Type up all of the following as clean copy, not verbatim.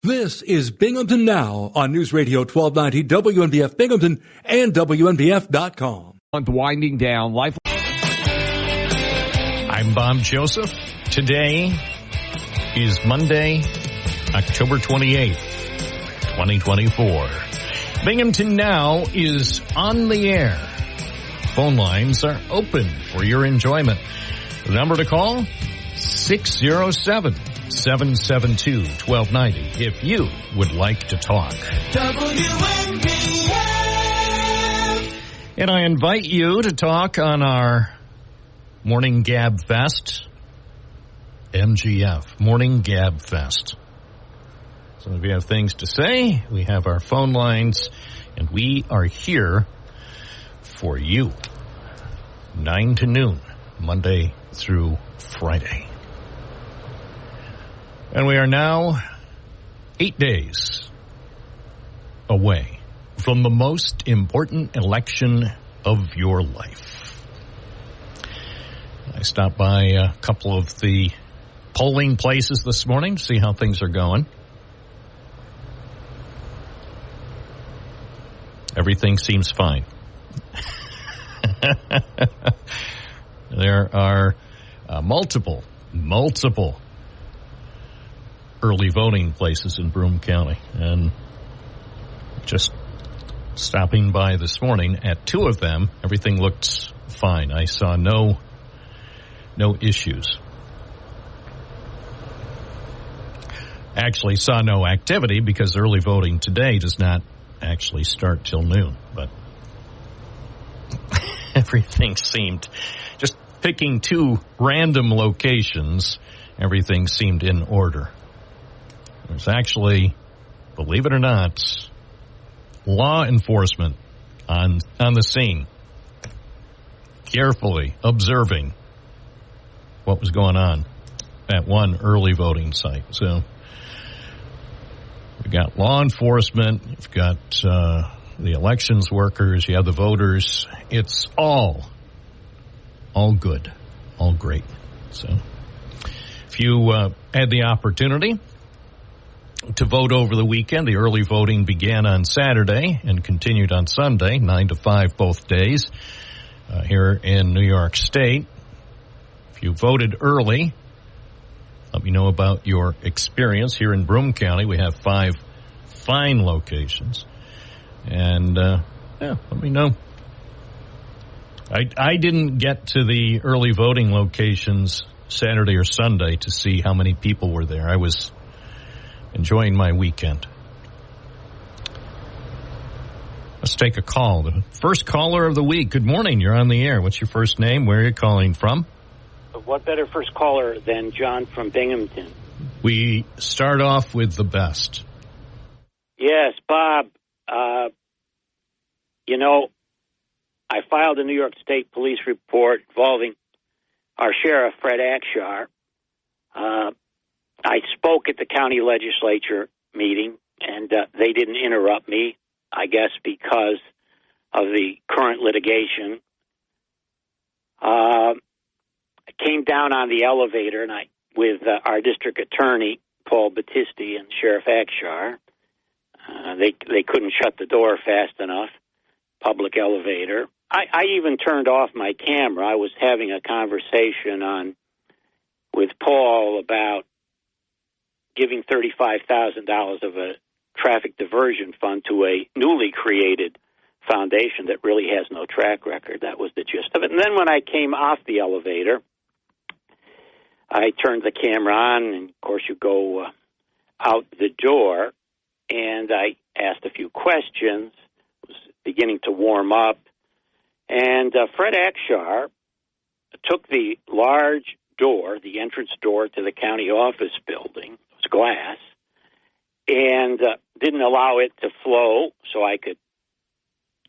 This is Binghamton Now on News Radio 1290 WNBF Binghamton and WNBF.com. Winding down life. I'm Bob Joseph. Today is Monday, October 28th, 2024. Binghamton Now is on the air. Phone lines are open for your enjoyment. The number to call, 607-772-1290 if you would like to talk. WNBF. And I invite you to talk on our Morning Gab Fest, MGF, Morning Gab Fest. So if you have things to say, we have our phone lines, and we are here for you. 9 to noon, Monday through Friday. And we are now 8 days away from the most important election of your life. I stopped by a couple of the polling places this morning to see how things are going. Everything seems fine. There are multiple early voting places in Broome County. And just stopping by this morning at two of them, everything looked fine. I saw no issues. Actually saw no activity because early voting today does not actually start till noon. But everything seemed, just picking two random locations, everything seemed in order. There's actually, believe it or not, law enforcement on the scene, carefully observing what was going on at one early voting site. So we've got law enforcement, you've got the elections workers, you have the voters. It's all good, all great. So if you had the opportunity to vote over the weekend, the early voting began on Saturday and continued on Sunday, 9 to 5 both days here in New York State. If you voted early, let me know about your experience. Here in Broome County, we have 5 fine locations. And, let me know. I didn't get to the early voting locations Saturday or Sunday to see how many people were there. I was enjoying my weekend. Let's take a call. The first caller of the week. Good morning. You're on the air. What's your first name? Where are you calling from? What better first caller than John from Binghamton? We start off with the best. Yes, Bob. I filed a New York State police report involving our sheriff, Fred Akshar. I spoke at the county legislature meeting, and they didn't interrupt me, I guess because of the current litigation. I came down on the elevator and with our district attorney, Paul Battisti, and Sheriff Akshar. They couldn't shut the door fast enough, public elevator. I even turned off my camera. I was having a conversation with Paul about giving $35,000 of a traffic diversion fund to a newly created foundation that really has no track record. That was the gist of it. And then when I came off the elevator, I turned the camera on, and of course you go out the door, and I asked a few questions, was beginning to warm up, and Fred Akshar took the large door, the entrance door to the county office building, it was glass, and didn't allow it to flow so I could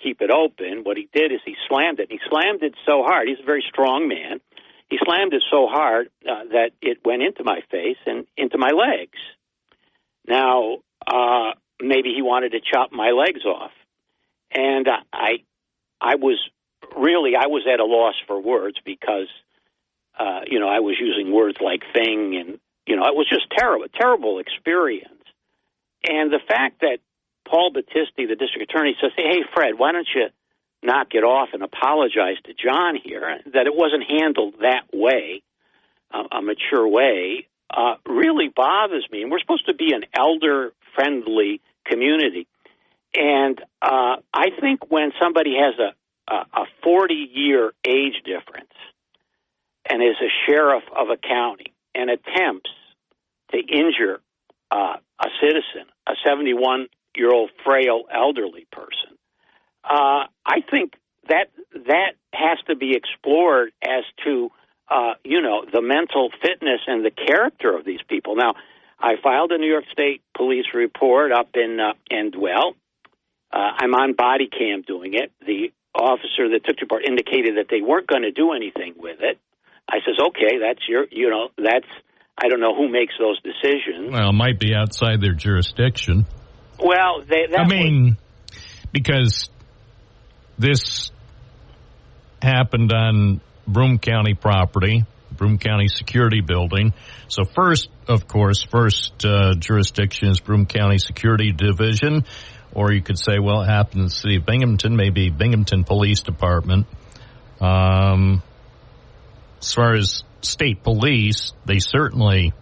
keep it open. What he did is he slammed it. He slammed it so hard. He's a very strong man. He slammed it so hard that it went into my face and into my legs. Now, maybe he wanted to chop my legs off. And I was at a loss for words because, I was using words like thing and, it was just terrible experience. And the fact that Paul Battisti, the district attorney, says, hey, Fred, why don't you knock it off and apologize to John here, that it wasn't handled that way, a mature way, really bothers me. And we're supposed to be an elder-friendly community. And I think when somebody has a 40-year age difference and is a sheriff of a county and attempts to injure a citizen, a 71-year-old frail elderly person, I think that has to be explored as to, the mental fitness and the character of these people. Now, I filed a New York State police report up in Endwell. I'm on body cam doing it. The officer that took the report indicated that they weren't going to do anything with it. I says, okay, that's I don't know who makes those decisions. Well, it might be outside their jurisdiction. Well, because this happened on Broome County property, Broome County Security Building. So first jurisdiction is Broome County Security Division, or you could say, well, it happened in the city of Binghamton, maybe Binghamton Police Department. As far as state police, they certainly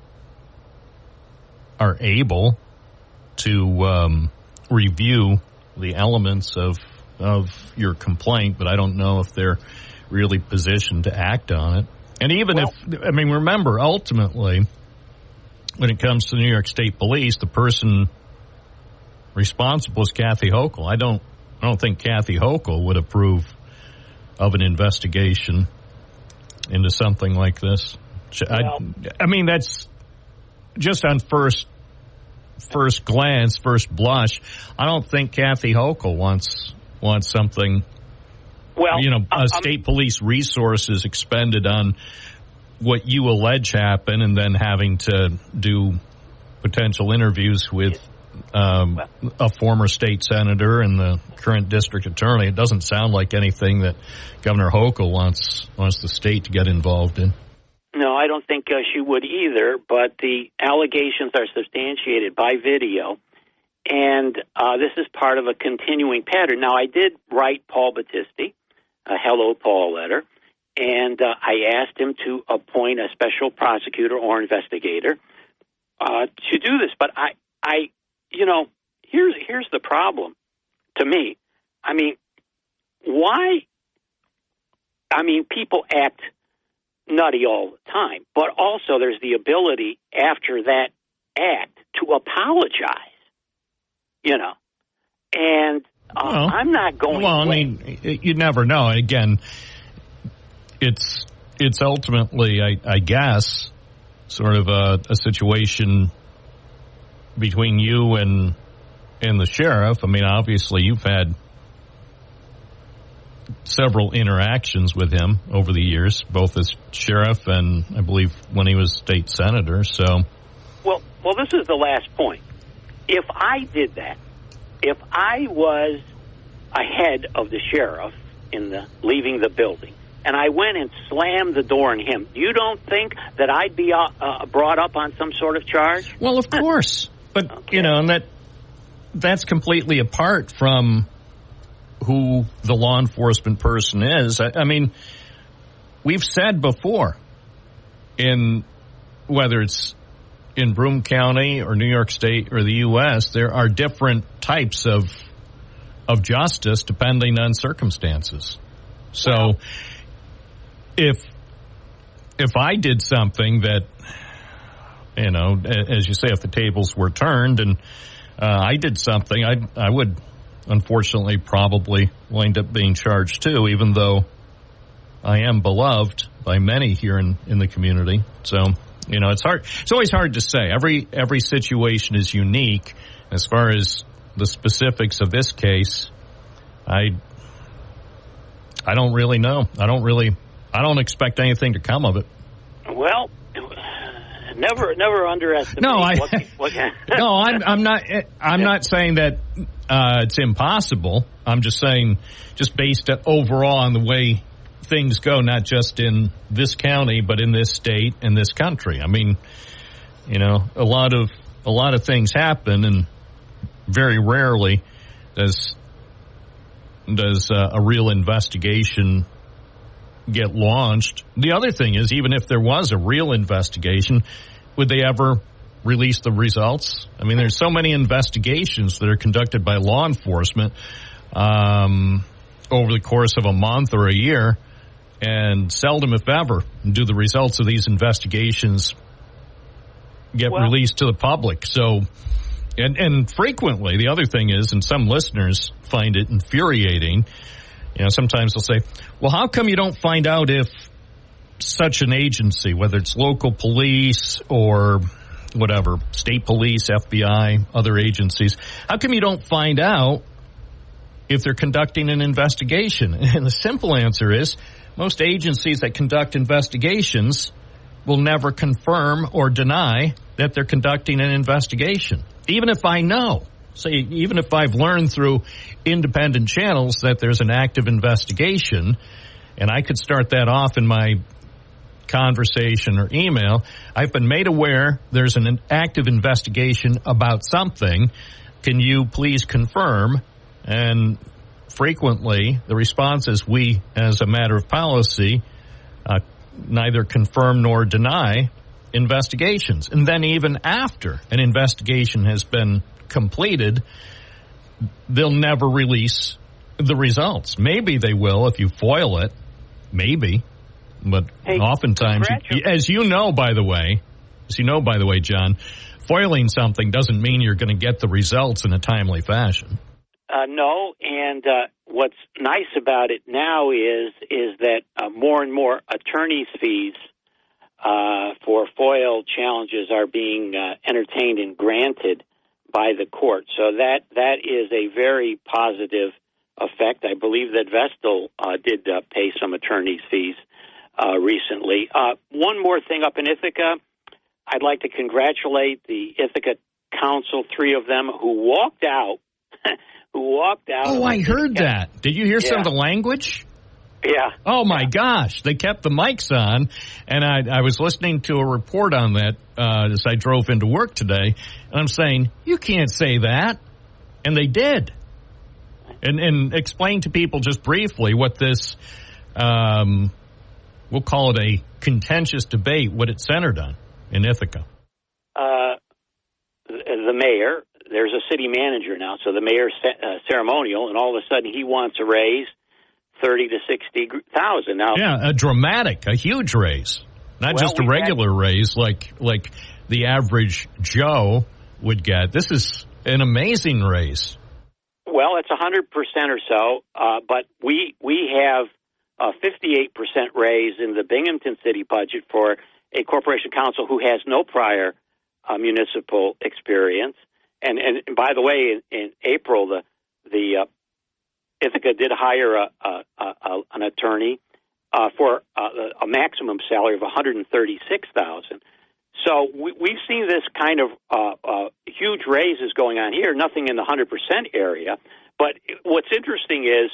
are able to review the elements of your complaint, but I don't know if they're really positioned to act on it. And even remember, ultimately, when it comes to the New York State Police, the person responsible is Kathy Hochul. I don't think Kathy Hochul would approve of an investigation into something like this. Well, that's just on first glance, first blush. I don't think Kathy Hochul wants something. Well, state police resources expended on what you allege happened, and then having to do potential interviews with a former state senator and the current district attorney. It doesn't sound like anything that Governor Hochul wants the state to get involved in. No, I don't think she would either, but the allegations are substantiated by video, and this is part of a continuing pattern. Now, I did write Paul Battisti a Hello Paul letter, and I asked him to appoint a special prosecutor or investigator to do this, but here's the problem to me. Why? People act nutty all the time, but also there's the ability after that act to apologize, and I'm not going. Well, you never know. Again, it's ultimately, I guess, sort of a situation between you and the sheriff. Obviously, you've had several interactions with him over the years, both as sheriff and I believe when he was state senator. So, well, this is the last point. If I did that, if I was ahead of the sheriff leaving the building, and I went and slammed the door on him, you don't think that I'd be brought up on some sort of charge? Well, of course. But, okay. And that's completely apart from who the law enforcement person is. We've said before, whether it's in Broome County or New York State or the U.S., there are different types of justice depending on circumstances. So if I did something that, as you say, if the tables were turned and I did something, I would unfortunately probably wind up being charged too, even though I am beloved by many here in the community. So, it's hard. It's always hard to say. Every situation is unique. As far as the specifics of this case, I don't really know. I don't expect anything to come of it. Well, never underestimate. No, I'm not. I'm not saying that it's impossible. I'm just saying, just based overall on the way things go, not just in this county, but in this state and this country. A lot of things happen, and very rarely does a real investigation get launched. The other thing is, even if there was a real investigation, would they ever release the results? I mean, there's so many investigations that are conducted by law enforcement over the course of a month or a year, and seldom, if ever, do the results of these investigations get released to the public. So, and frequently, the other thing is, and some listeners find it infuriating, sometimes they'll say, well, how come you don't find out if such an agency, whether it's local police or whatever, state police, FBI, other agencies, how come you don't find out if they're conducting an investigation? And the simple answer is, most agencies that conduct investigations will never confirm or deny that they're conducting an investigation. Even if I know, even if I've learned through independent channels that there's an active investigation, and I could start that off in my conversation or email, I've been made aware there's an active investigation about something. Can you please confirm? And frequently, the response is, we, as a matter of policy, neither confirm nor deny investigations. And then even after an investigation has been completed, they'll never release the results. Maybe they will if you foil it. Maybe. But oftentimes, as you know, by the way, John, foiling something doesn't mean you're going to get the results in a timely fashion. No, and what's nice about it now is that more and more attorneys' fees for FOIL challenges are being entertained and granted by the court. So that is a very positive effect. I believe that Vestal did pay some attorneys' fees recently. One more thing up in Ithaca, I'd like to congratulate the Ithaca Council, 3 of them, who walked out. Oh, I heard that. Did you hear some of the language? Yeah. Oh, my gosh. They kept the mics on, and I was listening to a report on that as I drove into work today, and I'm saying, you can't say that. And they did. And explain to people just briefly what this, we'll call it a contentious debate, what it centered on in Ithaca. The mayor, there's a city manager now, so the mayor's ceremonial, and all of a sudden he wants a raise, 30 to 60,000. Now, a huge raise, not just a regular raise like the average Joe would get. This is an amazing raise. Well, it's 100% or so, but we have a 58% raise in the Binghamton city budget for a corporation counsel who has no prior municipal experience. And by the way, in April, the Ithaca did hire an attorney for a maximum salary of $136,000. So we've seen this kind of huge raises going on here. Nothing in the 100% area, but what's interesting is,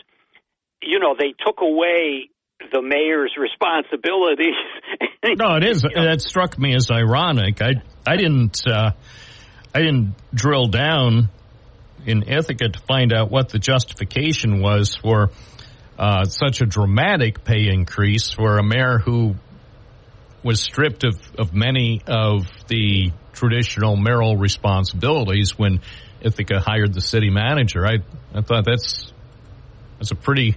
they took away the mayor's responsibilities. No, it is. That struck me as ironic. I didn't drill down in Ithaca to find out what the justification was for such a dramatic pay increase for a mayor who was stripped of many of the traditional mayoral responsibilities when Ithaca hired the city manager. I thought that's a pretty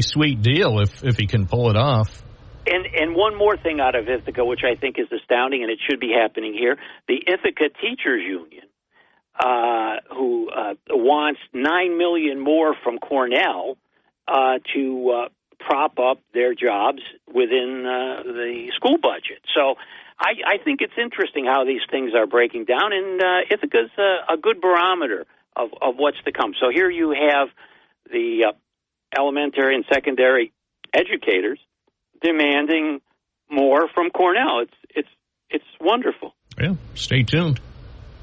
sweet deal if he can pull it off. And one more thing out of Ithaca, which I think is astounding, and it should be happening here, the Ithaca Teachers Union, who wants $9 million more from Cornell to prop up their jobs within the school budget. So I think it's interesting how these things are breaking down, and Ithaca's a good barometer of what's to come. So here you have the elementary and secondary educators demanding more from Cornell. It's wonderful. Yeah, stay tuned.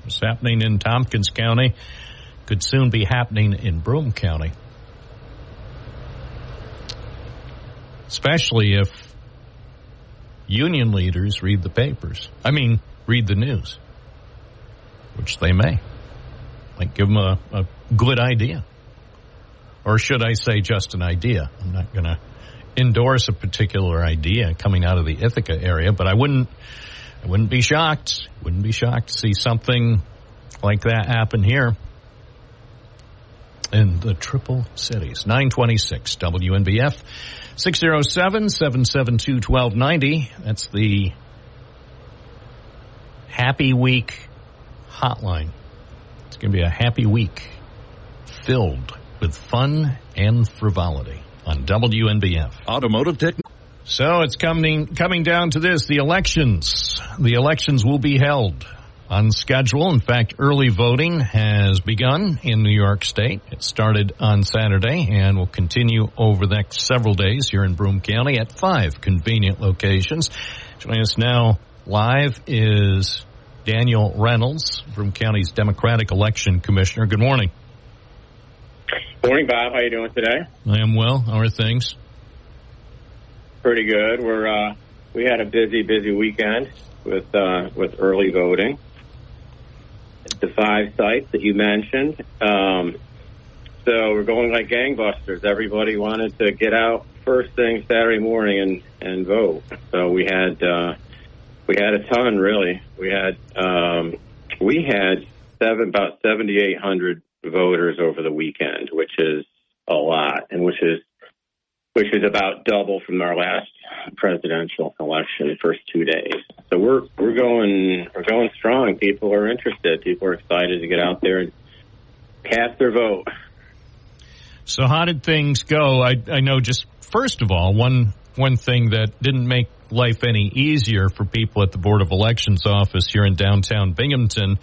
What's happening in Tompkins County could soon be happening in Broome County. Especially if union leaders read the papers. Read the news, which they may. Might give them a good idea. Or should I say just an idea? I'm not going to endorse a particular idea coming out of the Ithaca area, but I wouldn't be shocked. Wouldn't be shocked to see something like that happen here in the Triple Cities. 926 WNBF 607-772-1290. That's the Happy Week hotline. It's going to be a happy week filled with fun and frivolity on WNBF. Automotive Tech. So it's coming down to this, the elections. The elections will be held on schedule. In fact, early voting has begun in New York State. It started on Saturday and will continue over the next several days here in Broome County at 5 convenient locations. Joining us now live is Daniel Reynolds, Broome County's Democratic Election Commissioner. Good morning. Morning, Bob. How you doing today? I am well. How are things? Pretty good. We had a busy weekend with early voting at the 5 sites that you mentioned. So we're going like gangbusters. Everybody wanted to get out first thing Saturday morning and vote. So we had a ton, really. We had about 7,800 voters over the weekend, which is a lot, and which is about double from our last presidential election, the first 2 days. So we're going strong. People are interested. People are excited to get out there and cast their vote. So how did things go? I know, just first of all, one thing that didn't make life any easier for people at the Board of Elections office here in downtown Binghamton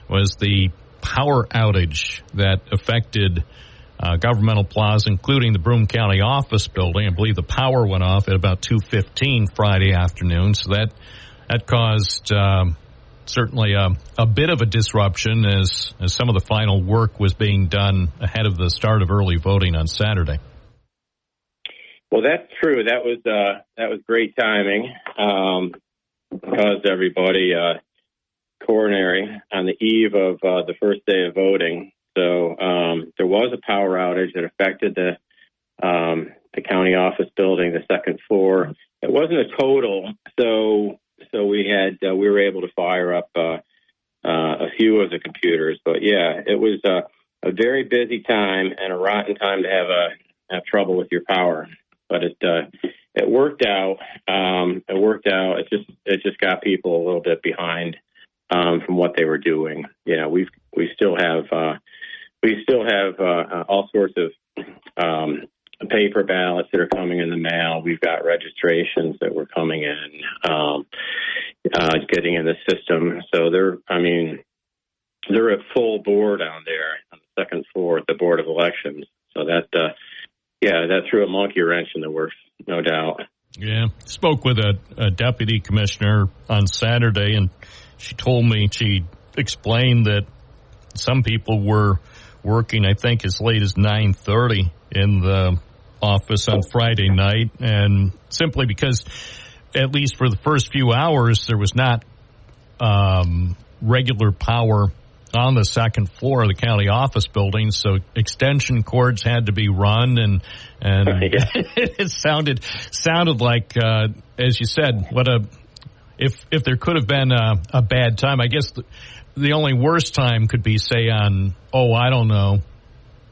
was the power outage that affected governmental plaza, including the Broome County office building. I believe the power went off at about 2:15 Friday afternoon, so that caused certainly a bit of a disruption as some of the final work was being done ahead of the start of early voting on Saturday. Well, that's true. That was great timing. Caused everybody coronary on the eve of the first day of voting. So there was a power outage that affected the county office building, the second floor. It wasn't a total, so we were able to fire up a few of the computers. But yeah, it was a very busy time and a rotten time to have trouble with your power. But it worked out. It just got people a little bit behind from what they were doing. You know, we still have all sorts of paper ballots that are coming in the mail. We've got registrations that were coming in, getting in the system. So they're at full bore down there on the second floor at the Board of Elections. So that threw a monkey wrench in the works, no doubt. Yeah, spoke with a deputy commissioner on Saturday, and she explained that some people were working, I think, as late as 9:30 in the office on Friday night, and simply because, at least for the first few hours, there was not regular power on the second floor of the county office building, so extension cords had to be run, and it sounded like, as you said, if there could have been a bad time, I guess the only worst time could be, say, on, I don't know,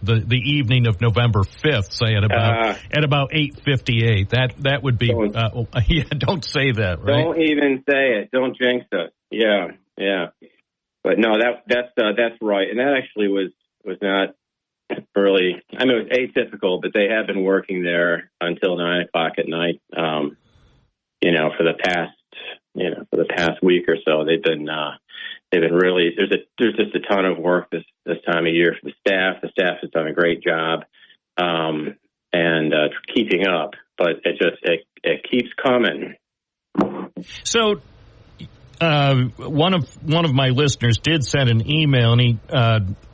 the evening of November 5th, say at about 8:58. That would be don't say that, right? Don't even say it. Don't jinx us. Yeah. But no, that's right, and that actually was not really. I mean, it was atypical, but they have been working there until 9:00 at night. For the past week or so, they've been really. There's just a ton of work this time of year for the staff. The staff has done a great job and keeping up, but it keeps coming. So. One of my listeners did send an email, and he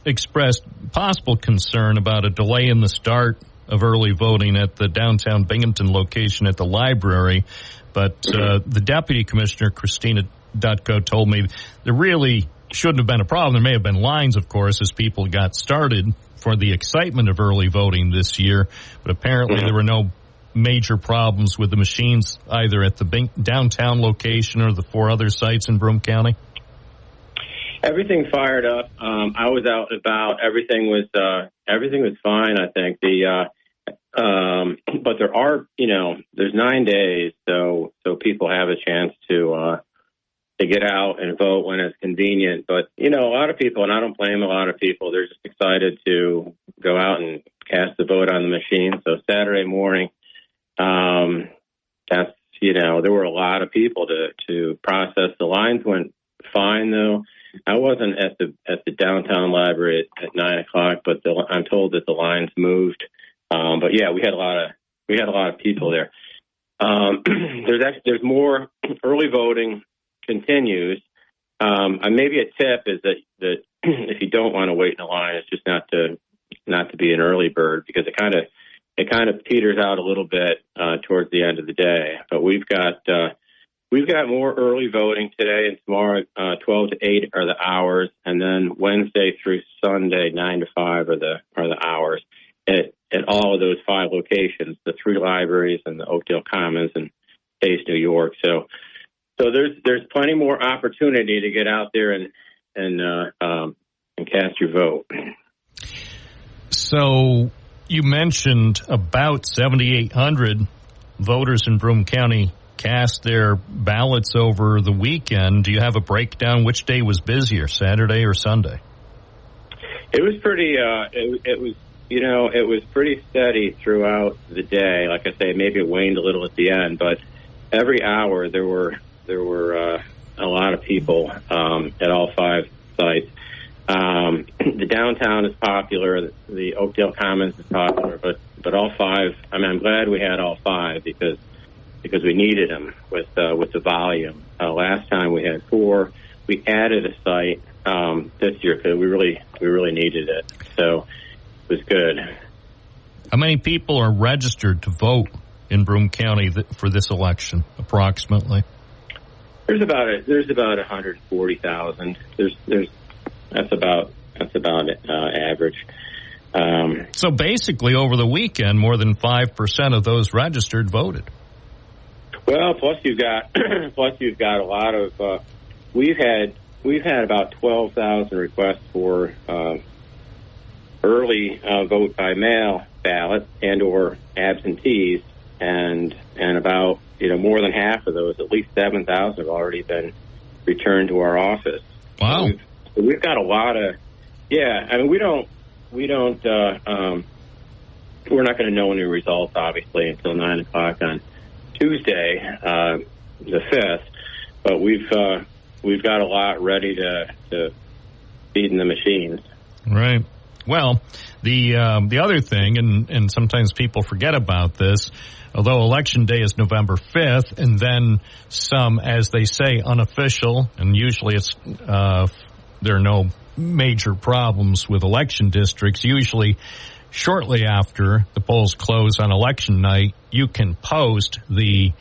expressed possible concern about a delay in the start of early voting at the downtown Binghamton location at the library. But the deputy commissioner, Christina Dutko, told me there really shouldn't have been a problem. There may have been lines, of course, as people got started for the excitement of early voting this year, but apparently there were no major problems with the machines either at the downtown location or the 4 other sites in Broome County. Everything fired up. I was out and about. Everything was fine. I think but there are, there's 9 days, so people have a chance to get out and vote when it's convenient. But a lot of people, and I don't blame a lot of people, they're just excited to go out and cast the vote on the machine. So Saturday morning, there were a lot of people to process. The lines went fine though. I wasn't at the downtown library at 9:00, but I'm told that the lines moved. But yeah, we had a lot of people there. There's more. Early voting continues. Maybe a tip is that if you don't want to wait in a line, it's just not to be an early bird, because it kind of peters out a little bit towards the end of the day. But we've got more early voting today and tomorrow. 12 to 8 are the hours, and then Wednesday through Sunday 9 to 5 are the hours at all of those 5 locations, the 3 libraries and the Oakdale Commons and Hayes, New York. So there's plenty more opportunity to get out there and cast your vote. So you mentioned about 7,800 voters in Broome County cast their ballots over the weekend. Do you have a breakdown? Which day was busier, Saturday or Sunday? It was pretty. It was pretty steady throughout the day. Like I say, maybe it waned a little at the end, but every hour there were a lot of people at all 5 sites. The downtown is popular. The Oakdale Commons is popular, but all 5. I mean, I'm glad we had all 5 because we needed them with the volume. Last time we had 4. We added a site this year because we really needed it. So it was good. How many people are registered to vote in Broome County for this election, approximately? There's about 140,000. That's about average. So basically, over the weekend, more than 5% of those registered voted. Well, plus you've got a lot of. We've had about 12,000 requests for early vote by mail ballot and or absentees, and about more than half of those, at least 7,000, have already been returned to our office. Wow. So we've got a lot of. Yeah, I mean we don't. We're not going to know any results obviously until 9:00 on Tuesday, the 5th, but we've got a lot ready to feed in the machines. Right. Well, the other thing, and sometimes people forget about this, although Election Day is November 5th, and then some, as they say, unofficial, and usually it's there are no major problems with election districts. Usually, shortly after the polls close on election night, you can post the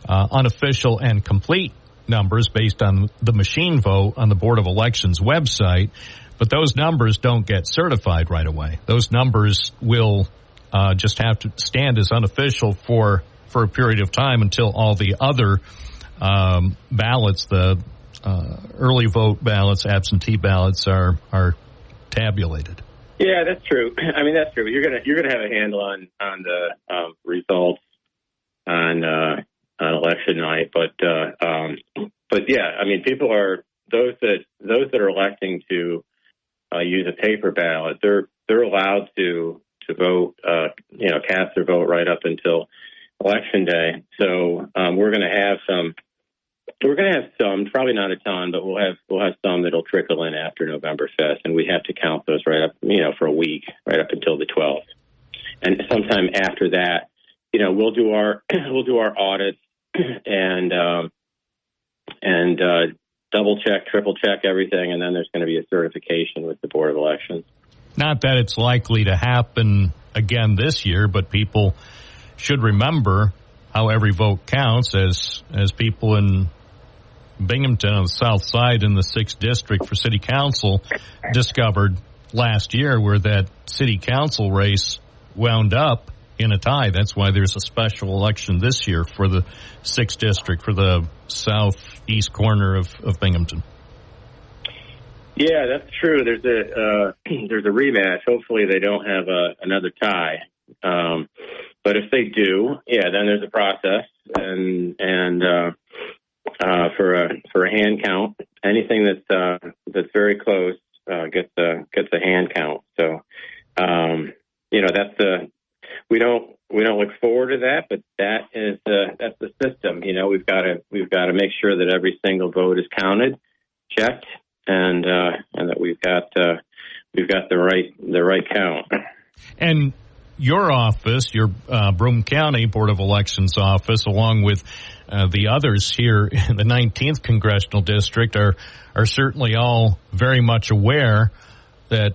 unofficial and complete numbers based on the machine vote on the Board of Elections website, but those numbers don't get certified right away. Those numbers will just have to stand as unofficial for a period of time until all the other ballots, the early vote ballots, absentee ballots are tabulated. Yeah, that's true. I mean, that's true. You're gonna have a handle on the results on election night, but yeah, I mean, people are those that are electing to use a paper ballot. They're allowed to vote, cast their vote right up until election day. So we're going to have some. We're going to have some, probably not a ton, but we'll have some that'll trickle in after November 5th, and we have to count those right up, for a week, right up until the 12th. And sometime after that, we'll do our audits and double check, triple check everything, and then there's going to be a certification with the Board of Elections. Not that it's likely to happen again this year, but people should remember how every vote counts as people in Binghamton on the south side in the 6th district for city council discovered last year, where that city council race wound up in a tie. That's why there's a special election this year for the 6th district, for the southeast corner of Binghamton. Yeah, that's true. There's a rematch. Hopefully they don't have another tie. But if they do, then there's a process and for a hand count. Anything that's very close gets a hand count. So that's we don't look forward to that, but that's the system. We've got to make sure that every single vote is counted, checked, and that we've got the right count. And your office, your Broome County Board of Elections office, along with the others here in the 19th Congressional District, are certainly all very much aware that,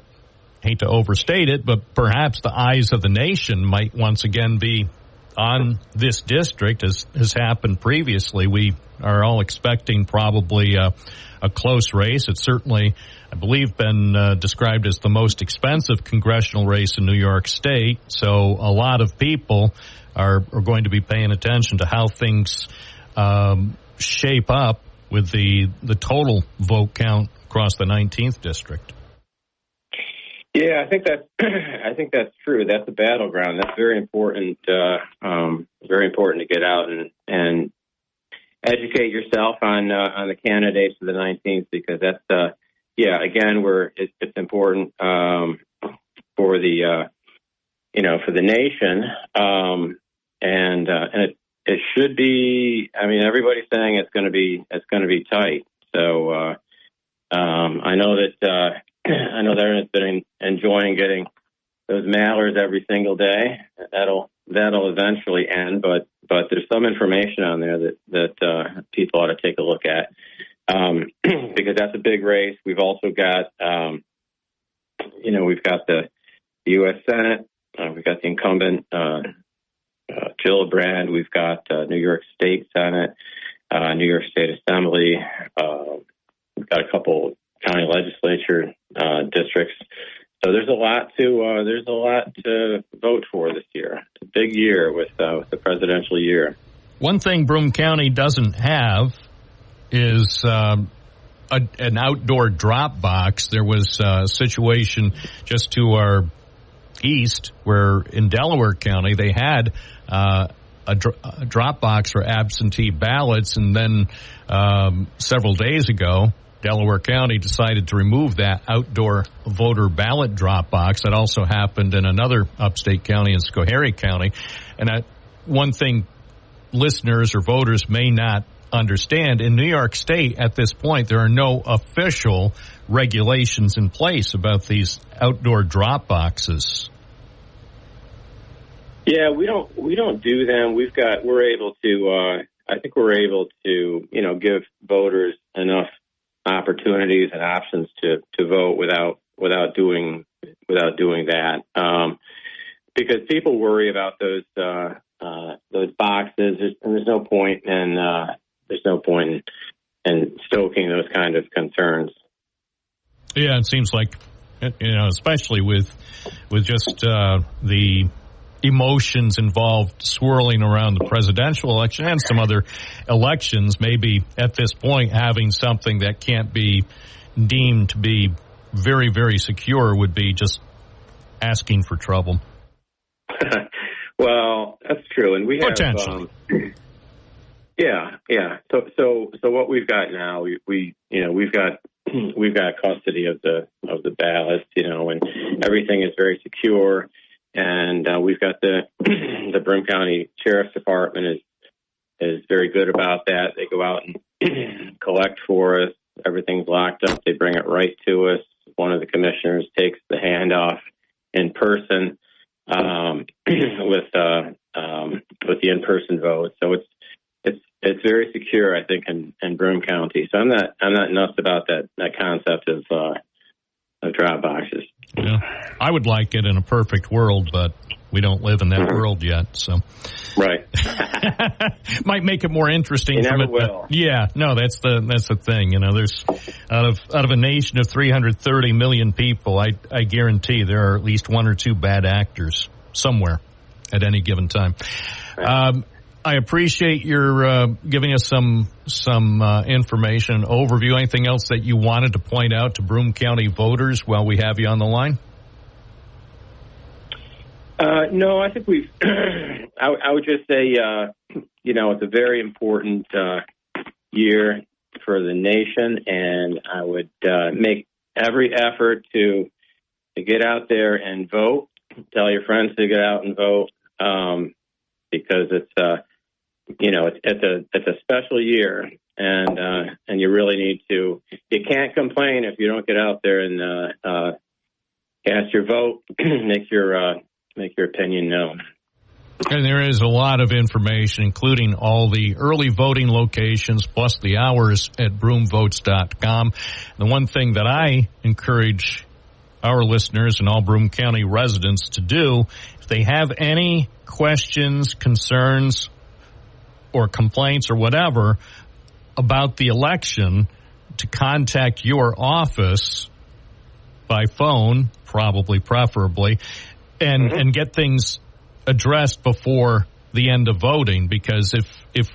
hate to overstate it, but perhaps the eyes of the nation might once again be on this district, as has happened previously. We are all expecting probably a close race. It's certainly, I believe, been described as the most expensive congressional race in New York State. So a lot of people are going to be paying attention to how things shape up with the total vote count across the 19th district. Yeah, I think that's true. That's a battleground. That's very important. Very important to get out and educate yourself on the candidates for the 19th, because that's again, it's important for the for the nation, and it should be. I mean, everybody's saying it's going to be tight. So I know that everyone's been enjoying getting those mailers every single day. That'll eventually end, but there's some information on there that people ought to take a look at, because that's a big race. We've also got we've got the U.S. Senate, we've got the incumbent Gillibrand, we've got New York State Senate, New York State Assembly, we've got a couple county legislature districts. So there's a lot to vote for this year. It's a big year with the presidential year. One thing Broome County doesn't have is an outdoor drop box. There was a situation just to our east where in Delaware County they had a drop box for absentee ballots, and then several days ago Delaware County decided to remove that outdoor voter ballot drop box. That also happened in another upstate county in Schoharie County. And one thing listeners or voters may not understand, in New York State at this point, there are no official regulations in place about these outdoor drop boxes. Yeah, we don't do them. We're able to give voters enough opportunities and options to vote without doing that, because people worry about those boxes. There's no point in stoking those kind of concerns. Yeah, it seems like, especially with just the emotions involved swirling around the presidential election and some other elections, maybe at this point having something that can't be deemed to be very, very secure would be just asking for trouble. Well, that's true, and we have potentially. Yeah. So what we've got now, we've got custody of the ballots, and everything is very secure. And we've got the Broome County Sheriff's Department is very good about that. They go out and collect for us. Everything's locked up. They bring it right to us. One of the commissioners takes the handoff in person with the in-person vote. So it's very secure, I think, in Broome County. So I'm not nuts about that concept of drop boxes. Yeah, I would like it in a perfect world, but We don't live in that world yet, so right. Might make it more interesting. You never will. Yeah, no, that's the thing. There's out of a nation of 330 million people, I guarantee there are at least one or two bad actors somewhere at any given time. I appreciate your giving us some information, overview. Anything else that you wanted to point out to Broome County voters while we have you on the line? No, I think we've. I would just say, it's a very important year for the nation, and I would make every effort to get out there and vote. Tell your friends to get out and vote, because it's it's a special year, and you really need to. You can't complain if you don't get out there and cast your vote, make your opinion known. And there is a lot of information, including all the early voting locations, plus the hours at broomvotes.com. The one thing that I encourage our listeners and all Broome County residents to do, if they have any questions, concerns, or complaints or whatever about the election, to contact your office by phone, preferably, and get things addressed before the end of voting. Because if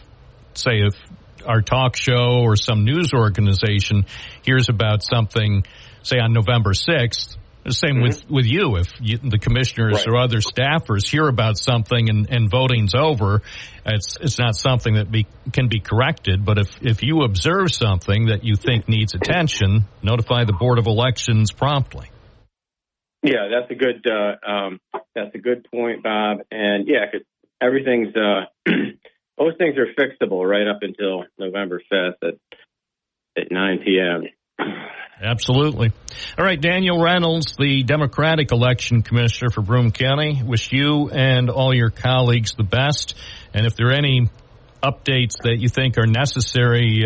our talk show or some news organization hears about something, say on November 6th, the same with you. If the commissioners or other staffers hear about something and voting's over, it's not something that can be corrected. But if you observe something that you think needs attention, notify the Board of Elections promptly. Yeah, that's a good point, Bob. And yeah, 'cause everything's most things are fixable right up until November 5th at 9 p.m. Absolutely. All right, Daniel Reynolds, the Democratic Election Commissioner for Broome County. Wish you and all your colleagues the best. And if there are any updates that you think are necessary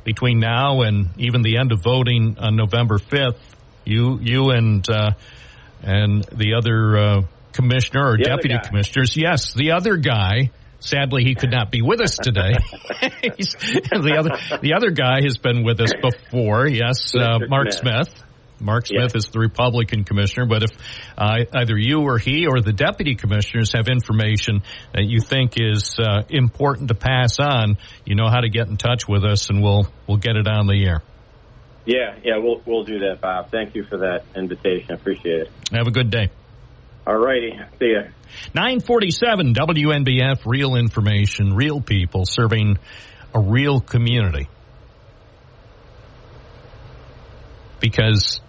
between now and even the end of voting on November 5th, you and the other commissioner or deputy commissioners, yes, the other guy. Sadly, he could not be with us today. The other guy has been with us before. Yes, Mark Smith. Mark Smith is the Republican commissioner. But if either you or he or the deputy commissioners have information that you think is important to pass on, you know how to get in touch with us, and we'll get it on the air. Yeah, we'll do that, Bob. Thank you for that invitation. I appreciate it. Have a good day. All righty. See ya. 947 WNBF, real information, real people serving a real community. Because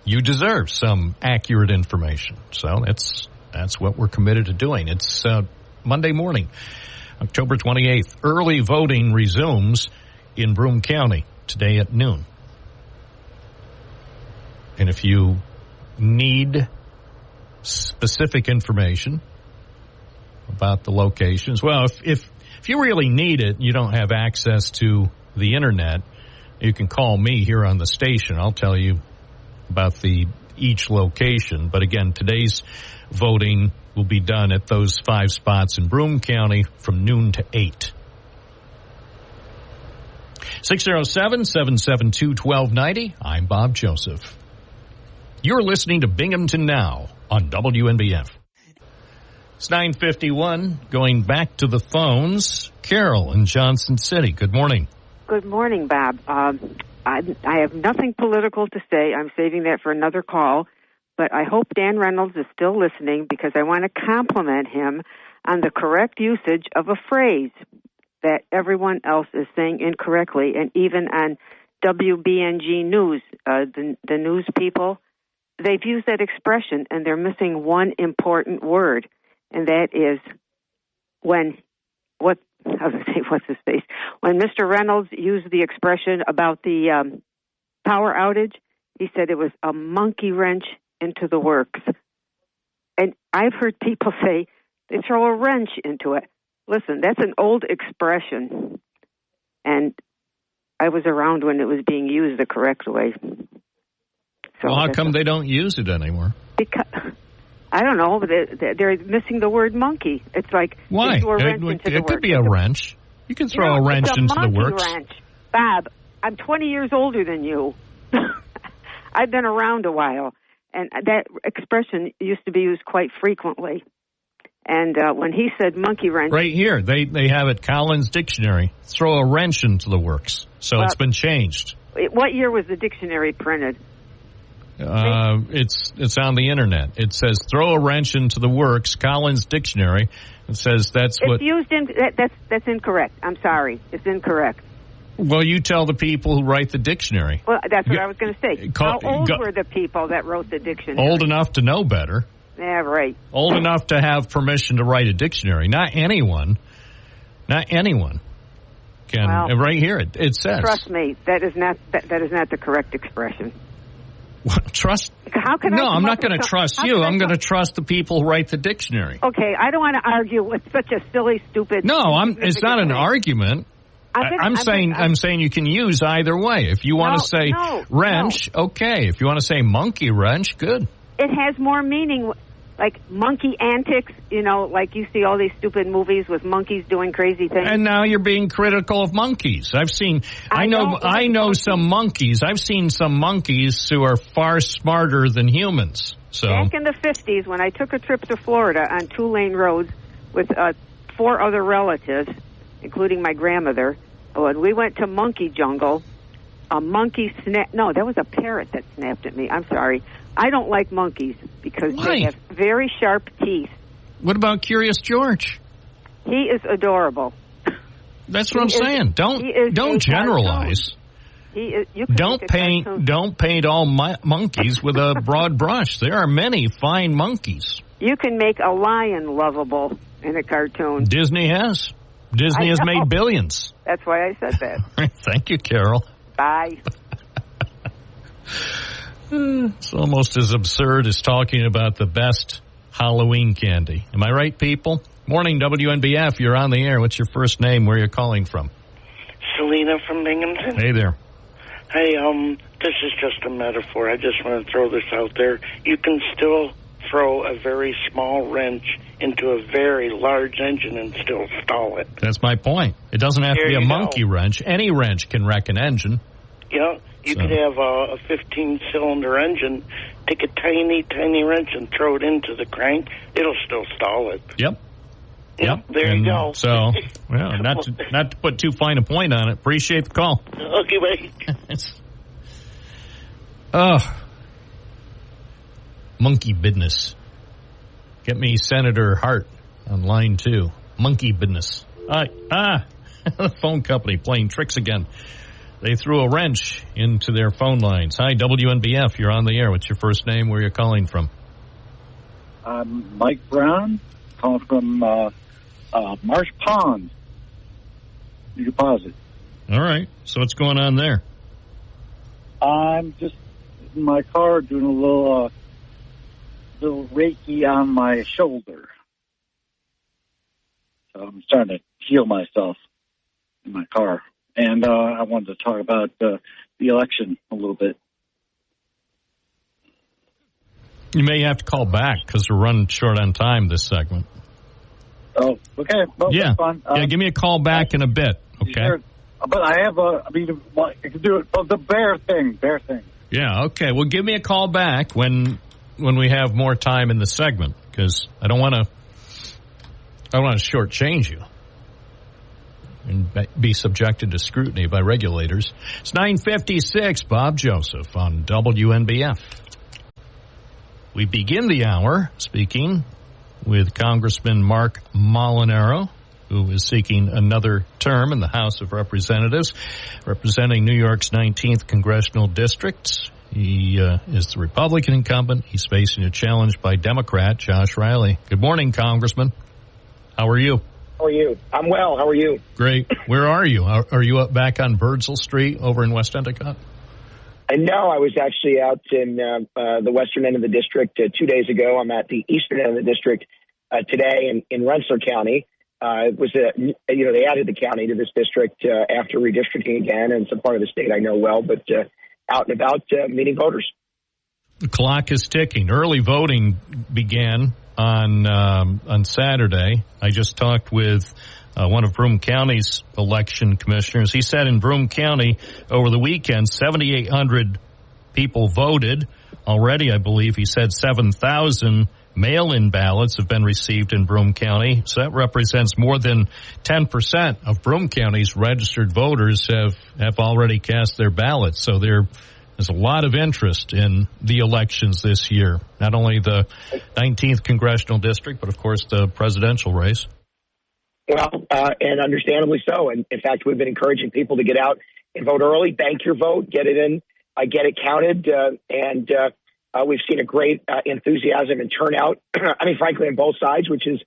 you deserve some accurate information. So that's what we're committed to doing. It's Monday morning, October 28th. Early voting resumes in Broome County today at noon. And if you need specific information about the locations, well, if you really need it and you don't have access to the internet, you can call me here on the station. I'll tell you about each location. But again, today's voting will be done at those 5 spots in Broome County from noon to 8. 607-772-1290. I'm Bob Joseph. You're listening to Binghamton Now on WNBF. It's 9:51. Going back to the phones, Carol in Johnson City. Good morning. Good morning, Bob. I have nothing political to say. I'm saving that for another call. But I hope Dan Reynolds is still listening, because I want to compliment him on the correct usage of a phrase that everyone else is saying incorrectly. And even on WBNG News, the news people, they've used that expression, and they're missing one important word, and that is when Mr. Reynolds used the expression about the power outage, he said it was a monkey wrench into the works. And I've heard people say they throw a wrench into it. Listen, that's an old expression, and I was around when it was being used the correct way. So well, how come they don't use it anymore? Because I don't know. They're missing the word monkey. It's like why? It could be a wrench. You can throw a wrench into the works. Wrench. Bob, I'm 20 years older than you. I've been around a while, and that expression used to be used quite frequently. And when he said monkey wrench... Right here, they have it, Collins Dictionary. Throw a wrench into the works. So it's been changed. What year was the dictionary printed? It's on the internet. It says throw a wrench into the works, Collins Dictionary. It says that's what... That's incorrect. I'm sorry. It's incorrect. Well, you tell the people who write the dictionary. Well, that's what I was going to say. How old were the people that wrote the dictionary? Old enough to know better. Yeah, right. Old enough to have permission to write a dictionary. Not anyone can. Well, right here, it says. Trust me, that is not the correct expression. Trust? How can I'm not going to trust you. I'm going to trust the people who write the dictionary. Okay, I don't want to argue with such a silly, stupid. No, it's not an argument. I'm saying you can use either way. If you want to say wrench, okay. If you want to say monkey wrench, good. It has more meaning, like monkey antics. Like you see all these stupid movies with monkeys doing crazy things. And now you're being critical of monkeys. I know some monkeys. I've seen some monkeys who are far smarter than humans. So back in the 50s, when I took a trip to Florida on 2-lane roads with 4 other relatives, including my grandmother, when we went to Monkey Jungle, a monkey no, that was a parrot that snapped at me. I'm sorry. I don't like monkeys because they have very sharp teeth. What about Curious George? He is adorable. That's what I'm saying. Don't generalize. Don't paint all monkeys with a broad brush. There are many fine monkeys. You can make a lion lovable in a cartoon. Disney has made billions. That's why I said that. Thank you, Carol. Bye. It's almost as absurd as talking about the best Halloween candy. Am I right, people? Morning, WNBF. You're on the air. What's your first name? Where are you calling from? Selena from Binghamton. Hey there. Hey, this is just a metaphor. I just want to throw this out there. You can still throw a very small wrench into a very large engine and still stall it. That's my point. It doesn't have to be a monkey wrench. Any wrench can wreck an engine. Yeah, you could have a 15-cylinder engine, take a tiny, tiny wrench and throw it into the crank. It'll still stall it. Yep. There you go. So, not to put too fine a point on it. Appreciate the call. Okay, wait. Monkey business. Get me Senator Hart on line 2. Monkey business. The phone company playing tricks again. They threw a wrench into their phone lines. Hi, WNBF. You're on the air. What's your first name? Where are you calling from? I'm Mike Brown, calling from Marsh Pond. You deposit. All right. So what's going on there? I'm just in my car doing a little Reiki on my shoulder. So I'm starting to heal myself in my car. And I wanted to talk about the election a little bit. You may have to call back because we're running short on time this segment. Oh, okay. Well, that's fine. Give me a call back in a bit, okay? Sure. But I have I can do it. Oh, the bear thing. Yeah, okay. Well, give me a call back when we have more time in the segment because I don't want to shortchange you and be subjected to scrutiny by regulators. It's 9:56. Bob Joseph on WNBF. We begin the hour speaking with Congressman Mark Molinaro, who is seeking another term in the House of Representatives, representing New York's 19th Congressional District. He is the Republican incumbent. He's facing a challenge by Democrat Josh Riley. Good morning, Congressman. How are you? How are you? I'm well. How are you? Great. Where are you? Are you up back on Birdsall Street over in West Endicott? No, I was actually out in the western end of the district 2 days ago. I'm at the eastern end of the district today in Rensselaer County. It was they added the county to this district after redistricting again, and some part of the state I know well, but out and about meeting voters. The clock is ticking. Early voting began on Saturday. I just talked with one of Broome County's election commissioners. He said in Broome County over the weekend, 7,800 people voted. Already, I believe he said 7,000 mail-in ballots have been received in Broome County. So that represents more than 10% of Broome County's registered voters have already cast their ballots. So there's a lot of interest in the elections this year, not only the 19th congressional district, but of course the presidential race. Well, and understandably so. And in fact, we've been encouraging people to get out and vote early, bank your vote, get it in, get it counted. And we've seen a great enthusiasm and turnout. I mean, frankly, on both sides, which is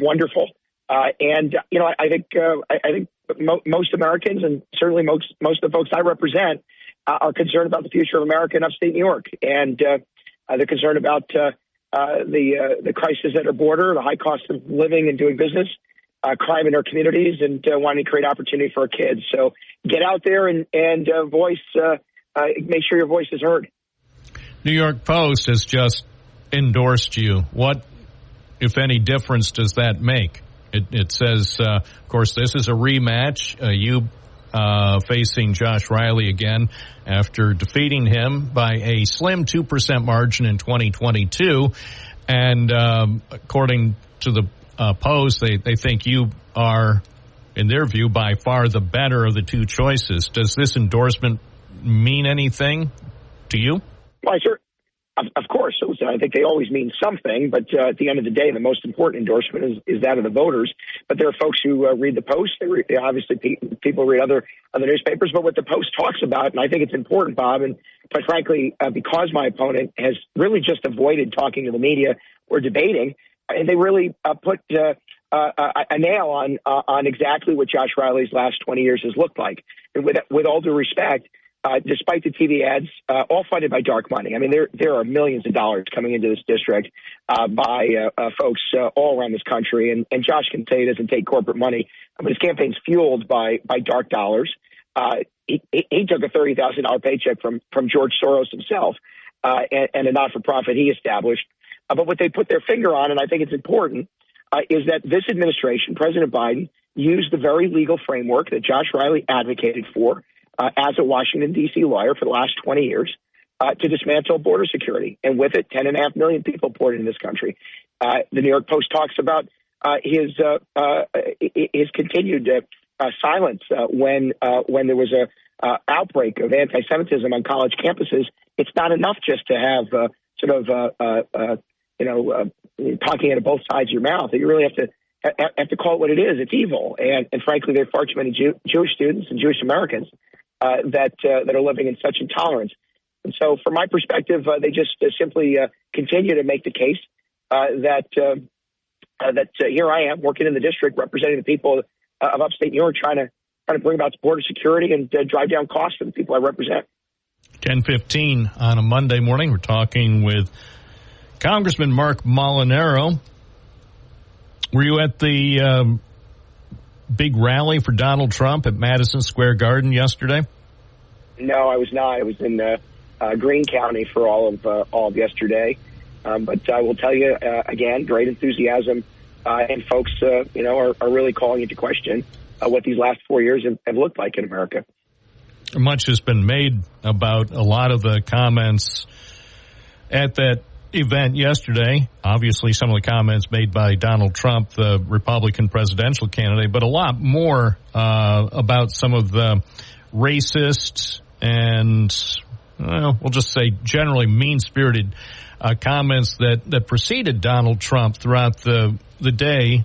wonderful. And I think most Americans, and certainly most of the folks I represent, are concerned about the future of America in upstate New York, and they're concerned about the crisis at our border, the high cost of living and doing business, crime in our communities, and wanting to create opportunity for our kids. So get out there and voice. Make sure your voice is heard. New York Post has just endorsed you. What, if any, difference does that make? It says, of course, this is a rematch. You facing Josh Riley again after defeating him by a slim 2% margin in 2022. And according to the Post, they think you are, in their view, by far the better of the two choices. Does this endorsement mean anything to you? Well, sure. Of course. I think they always mean something, but at the end of the day, the most important endorsement is that of the voters. But there are folks who read the Post. Obviously, people read other newspapers. But what the Post talks about, and I think it's important, Bob, and quite frankly, because my opponent has really just avoided talking to the media or debating, and they really put a nail on exactly what Josh Riley's last 20 years has looked like. And with all due respect, despite the TV ads, all funded by dark money. I mean, there are millions of dollars coming into this district by folks all around this country. And Josh can say he doesn't take corporate money, but his campaign's fueled by dark dollars. He took a $30,000 paycheck from George Soros himself and a not-for-profit he established. But what they put their finger on, and I think it's important, is that this administration, President Biden, used the very legal framework that Josh Riley advocated for as a Washington, D.C. lawyer for the last 20 years to dismantle border security. And with it, 10.5 million people poured into this country. The New York Post talks about his continued silence when there was a outbreak of anti-Semitism on college campuses. It's not enough just to have talking out of both sides of your mouth. You really have to call it what it is. It's evil. And frankly, there are far too many Jewish students and Jewish Americans that are living in such intolerance. And so from my perspective, they just simply continue to make the case that here I am working in the district representing the people of upstate New York trying to bring about border security and drive down costs for the people I represent. 10:15 on a Monday morning. We're talking with Congressman Mark Molinaro. Were you at the big rally for Donald Trump at Madison Square Garden yesterday? No, I was not. I was in Greene County for all of yesterday. But I will tell you again, great enthusiasm, and folks, are really calling into question what these last 4 years have looked like in America. Much has been made about a lot of the comments at that event yesterday. Obviously, some of the comments made by Donald Trump, the Republican presidential candidate, but a lot more about some of the racist and, we'll just say generally mean-spirited comments that preceded Donald Trump throughout the day.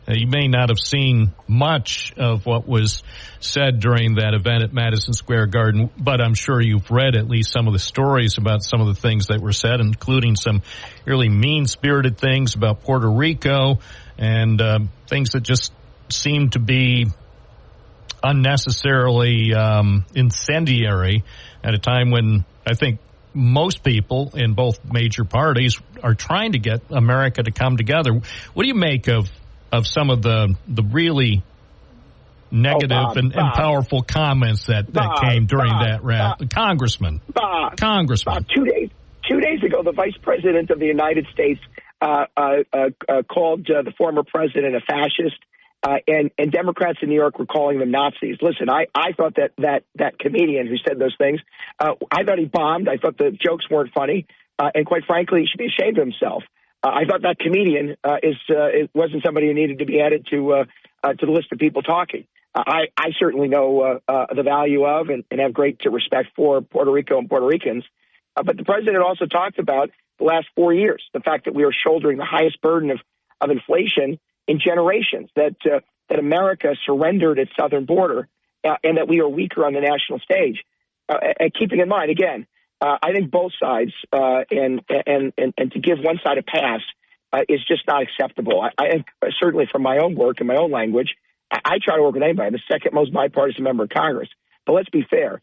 You may not have seen much of what was said during that event at Madison Square Garden, but I'm sure you've read at least some of the stories about some of the things that were said, including some really mean-spirited things about Puerto Rico and things that just seem to be unnecessarily incendiary at a time when I think most people in both major parties are trying to get America to come together. What do you make of some of the really negative and powerful comments that came during that rally. Congressman. Bob, 2 days ago, the Vice President of the United States called the former president a fascist, and Democrats in New York were calling them Nazis. Listen, I thought that comedian who said those things, I thought he bombed. I thought the jokes weren't funny, and quite frankly, he should be ashamed of himself. I thought that comedian wasn't somebody who needed to be added to the list of people talking. I certainly know the value of and have great respect for Puerto Rico and Puerto Ricans. But the president also talked about the last 4 years, the fact that we are shouldering the highest burden of inflation in generations, that America surrendered its southern border, and that we are weaker on the national stage. And keeping in mind, again, I think both sides and to give one side a pass is just not acceptable. I certainly from my own work and my own language, I try to work with anybody. I'm the second most bipartisan member of Congress. But let's be fair.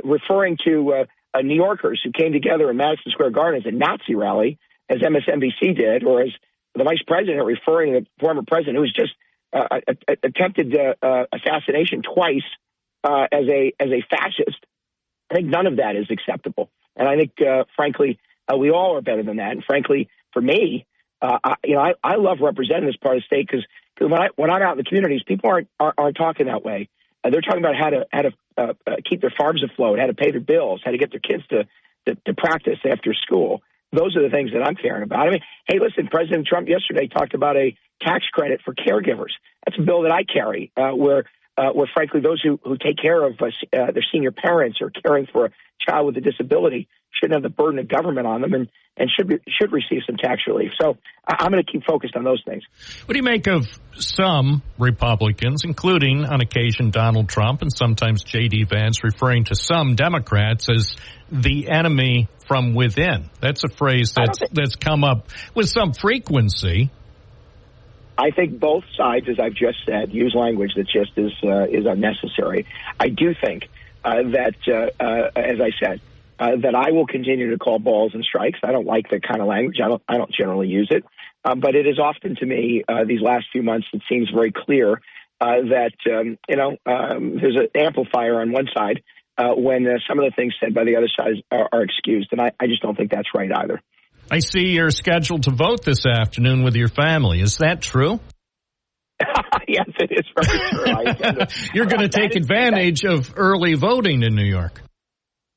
Referring to New Yorkers who came together in Madison Square Garden as a Nazi rally, as MSNBC did, or as the vice president referring to the former president who was just attempted assassination twice as a fascist, I think none of that is acceptable. And I think, frankly, we all are better than that. And frankly, for me, I love representing this part of the state because when I'm out in the communities, people aren't talking that way. They're talking about how to keep their farms afloat, how to pay their bills, how to get their kids to practice after school. Those are the things that I'm caring about. I mean, hey, listen, President Trump yesterday talked about a tax credit for caregivers. That's a bill that I carry, where frankly, those who take care of their senior parents or caring for a child with a disability shouldn't have the burden of government on them and should receive some tax relief. So I'm going to keep focused on those things. What do you make of some Republicans, including on occasion Donald Trump and sometimes J.D. Vance, referring to some Democrats as the enemy from within? That's a phrase that's come up with some frequency. I think both sides, as I've just said, use language that just is unnecessary. I do think that, as I said, that I will continue to call balls and strikes. I don't like that kind of language. I don't generally use it, but it is often to me these last few months. It seems very clear that there's an amplifier on one side when some of the things said by the other side are excused, and I just don't think that's right either. I see you're scheduled to vote this afternoon with your family. Is that true? Yes, it is very true. You're going to take advantage of early voting in New York.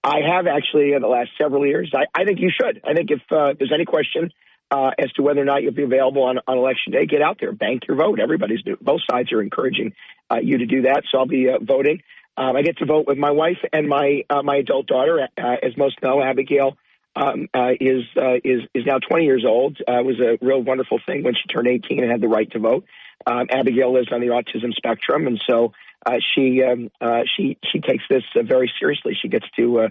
I have actually in the last several years. I think you should. I think if there's any question as to whether or not you'll be available on Election Day, get out there, bank your vote. Everybody's doing. Both sides are encouraging you to do that. So I'll be voting. I get to vote with my wife and my adult daughter. As most know, Abigail is now 20 years old. It was a real wonderful thing when she turned 18 and had the right to vote. Abigail lives on the autism spectrum, and so she takes this very seriously. She gets to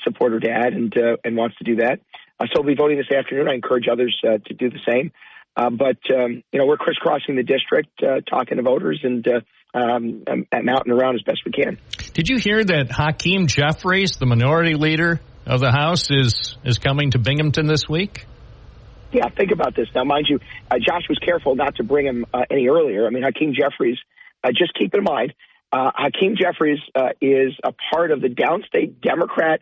support her dad and wants to do that. So I'll be voting this afternoon. I encourage others to do the same. But we're crisscrossing the district, talking to voters and out and around as best we can. Did you hear that Hakeem Jeffries, the minority leader of the House, is coming to Binghamton this week? Yeah, think about this. Now, mind you, Josh was careful not to bring him any earlier. I mean, Hakeem Jeffries, just keep in mind, Hakeem Jeffries is a part of the downstate Democrat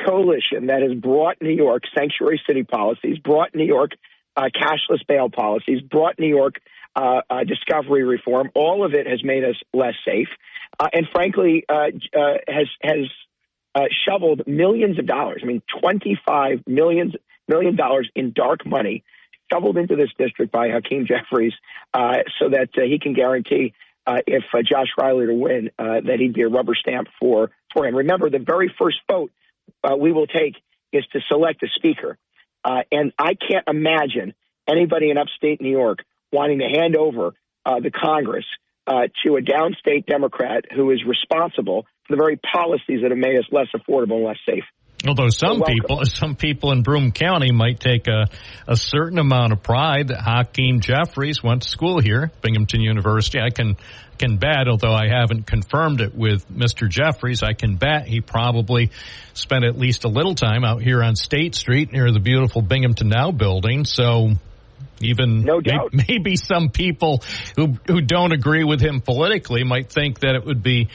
coalition that has brought New York sanctuary city policies, brought New York cashless bail policies, brought New York discovery reform. All of it has made us less safe, and frankly, has shoveled millions of dollars. I mean, $25 million in dark money shoveled into this district by Hakeem Jeffries, so that he can guarantee if Josh Riley to win, that he'd be a rubber stamp for him. Remember, the very first vote we will take is to select a speaker. And I can't imagine anybody in upstate New York wanting to hand over the Congress to a downstate Democrat who is responsible for the very policies that have made us less affordable and less safe. Although some people in Broome County might take a certain amount of pride that Hakeem Jeffries went to school here, Binghamton University. I can bet, although I haven't confirmed it with Mr. Jeffries, I can bet he probably spent at least a little time out here on State Street near the beautiful Binghamton Now building. So Even no doubt. Maybe some people who don't agree with him politically might think that it would be,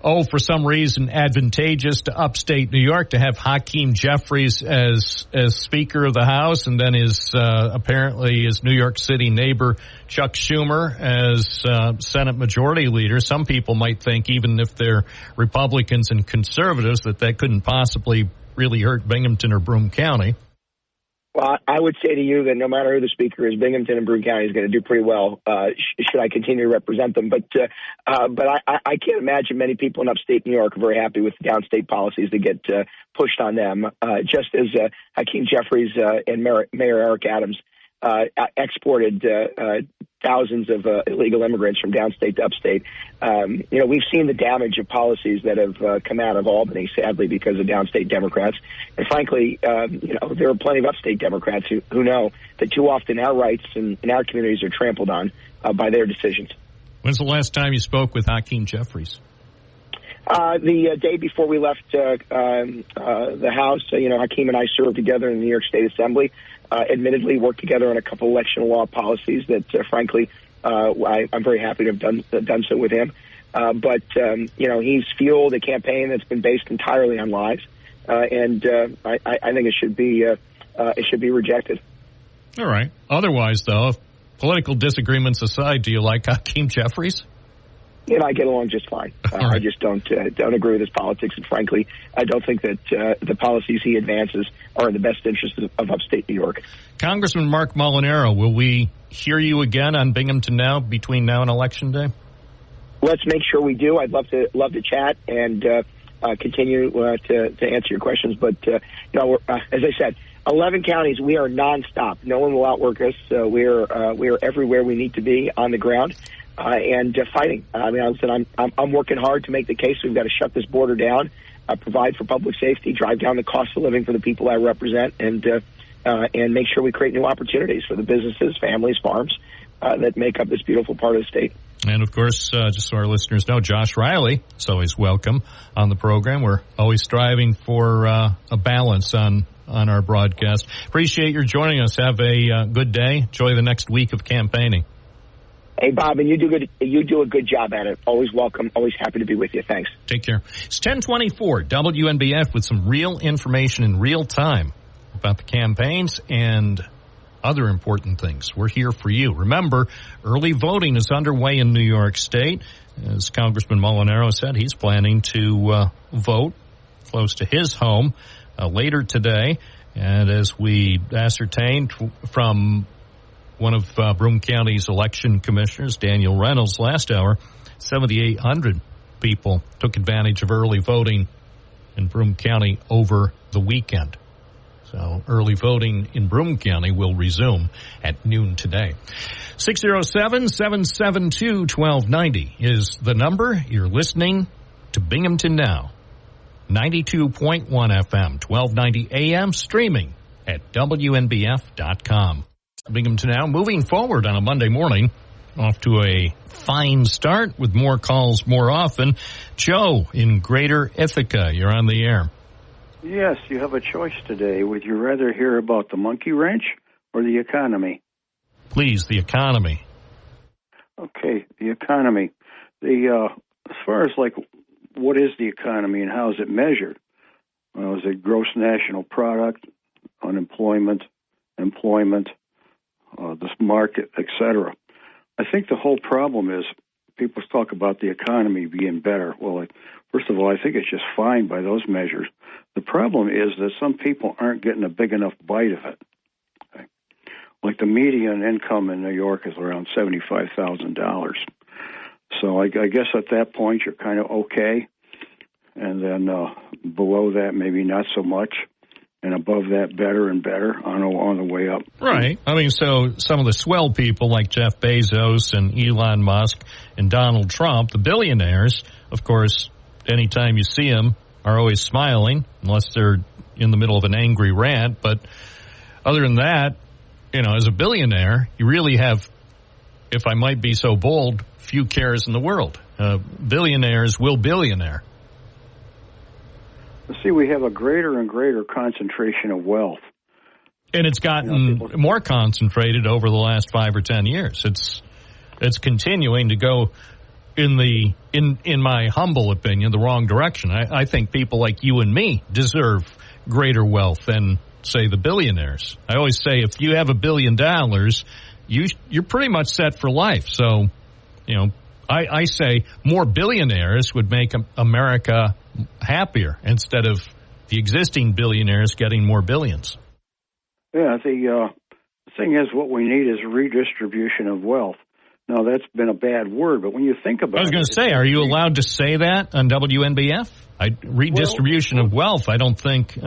for some reason, advantageous to upstate New York to have Hakeem Jeffries as Speaker of the House, and then apparently his New York City neighbor Chuck Schumer as Senate Majority Leader. Some people might think, even if they're Republicans and conservatives, that couldn't possibly really hurt Binghamton or Broome County. Well, I would say to you that no matter who the speaker is, Binghamton and Broome County is going to do pretty well. Should I continue to represent them? But I can't imagine many people in upstate New York are very happy with the downstate policies that get pushed on them. Just as Hakeem Jeffries and Mayor Eric Adams exported thousands of illegal immigrants from downstate to upstate. We've seen the damage of policies that have come out of Albany, sadly, because of downstate Democrats. And frankly, there are plenty of upstate Democrats who know that too often our rights in our communities are trampled on by their decisions. When's the last time you spoke with Hakeem Jeffries? The day before we left the House. Hakeem and I served together in the New York State Assembly. Admittedly, worked together on a couple election law policies that, frankly, I'm very happy to have done so with him. But he's fueled a campaign that's been based entirely on lies, and I think it should be rejected. All right. Otherwise, though, political disagreements aside, do you like Hakeem Jeffries? I get along just fine. Right. I just don't agree with his politics, and frankly, I don't think that the policies he advances are in the best interest of upstate New York. Congressman Mark Molinaro, will we hear you again on Binghamton Now between now and Election Day? Let's make sure we do. I'd love to chat and continue to answer your questions. But as I said, 11 counties, we are nonstop. No one will outwork us. We are everywhere we need to be on the ground. And fighting. I'm working hard to make the case we've got to shut this border down, provide for public safety, drive down the cost of living for the people I represent, and make sure we create new opportunities for the businesses, families, farms that make up this beautiful part of the state. And, of course, just so our listeners know, Josh Riley is always welcome on the program. We're always striving for a balance on our broadcast. Appreciate your joining us. Have a good day. Enjoy the next week of campaigning. Hey, Bob, and you do a good job at it. Always welcome. Always happy to be with you. Thanks. Take care. It's 1024 WNBF with some real information in real time about the campaigns and other important things. We're here for you. Remember, early voting is underway in New York State. As Congressman Molinaro said, he's planning to vote close to his home later today. And as we ascertained from one of Broome County's election commissioners, Daniel Reynolds, last hour, 7,800 people took advantage of early voting in Broome County over the weekend. So early voting in Broome County will resume at noon today. 607-772-1290 is the number. You're listening to Binghamton Now. 92.1 FM, 1290 AM, streaming at WNBF.com. Binghamton Now, moving forward on a Monday morning, off to a fine start with more calls more often. Joe in Greater Ithaca, you're on the air. Yes, you have a choice today. Would you rather hear about the monkey wrench or the economy? Please, the economy. Okay, the economy. As far as what is the economy and how is it measured? Well, is it gross national product, unemployment, employment, this market, etc.? I think the whole problem is people talk about the economy being better. Well, first of all, I think it's just fine by those measures. The problem is that some people aren't getting a big enough bite of it. Okay? Like the median income in New York is around $75,000. So I guess at that point you're kind of okay. And then below that, maybe not so much. And above that, better and better on the way up. Right. I mean, so some of the swell people like Jeff Bezos and Elon Musk and Donald Trump, the billionaires, of course, anytime you see them, are always smiling, unless they're in the middle of an angry rant. But other than that, as a billionaire, you really have, if I might be so bold, few cares in the world. Billionaires will billionaire. See, we have a greater and greater concentration of wealth. And it's gotten more concentrated over the last 5 or 10 years. It's continuing to go in my humble opinion, the wrong direction. I think people like you and me deserve greater wealth than, say, the billionaires. I always say if you have $1 billion, you're pretty much set for life. So, I say more billionaires would make America happier instead of the existing billionaires getting more billions. Yeah, the thing is, what we need is redistribution of wealth. Now, that's been a bad word, but when you think about it... I was going to say, are you allowed to say that on WNBF? Redistribution of wealth, I don't think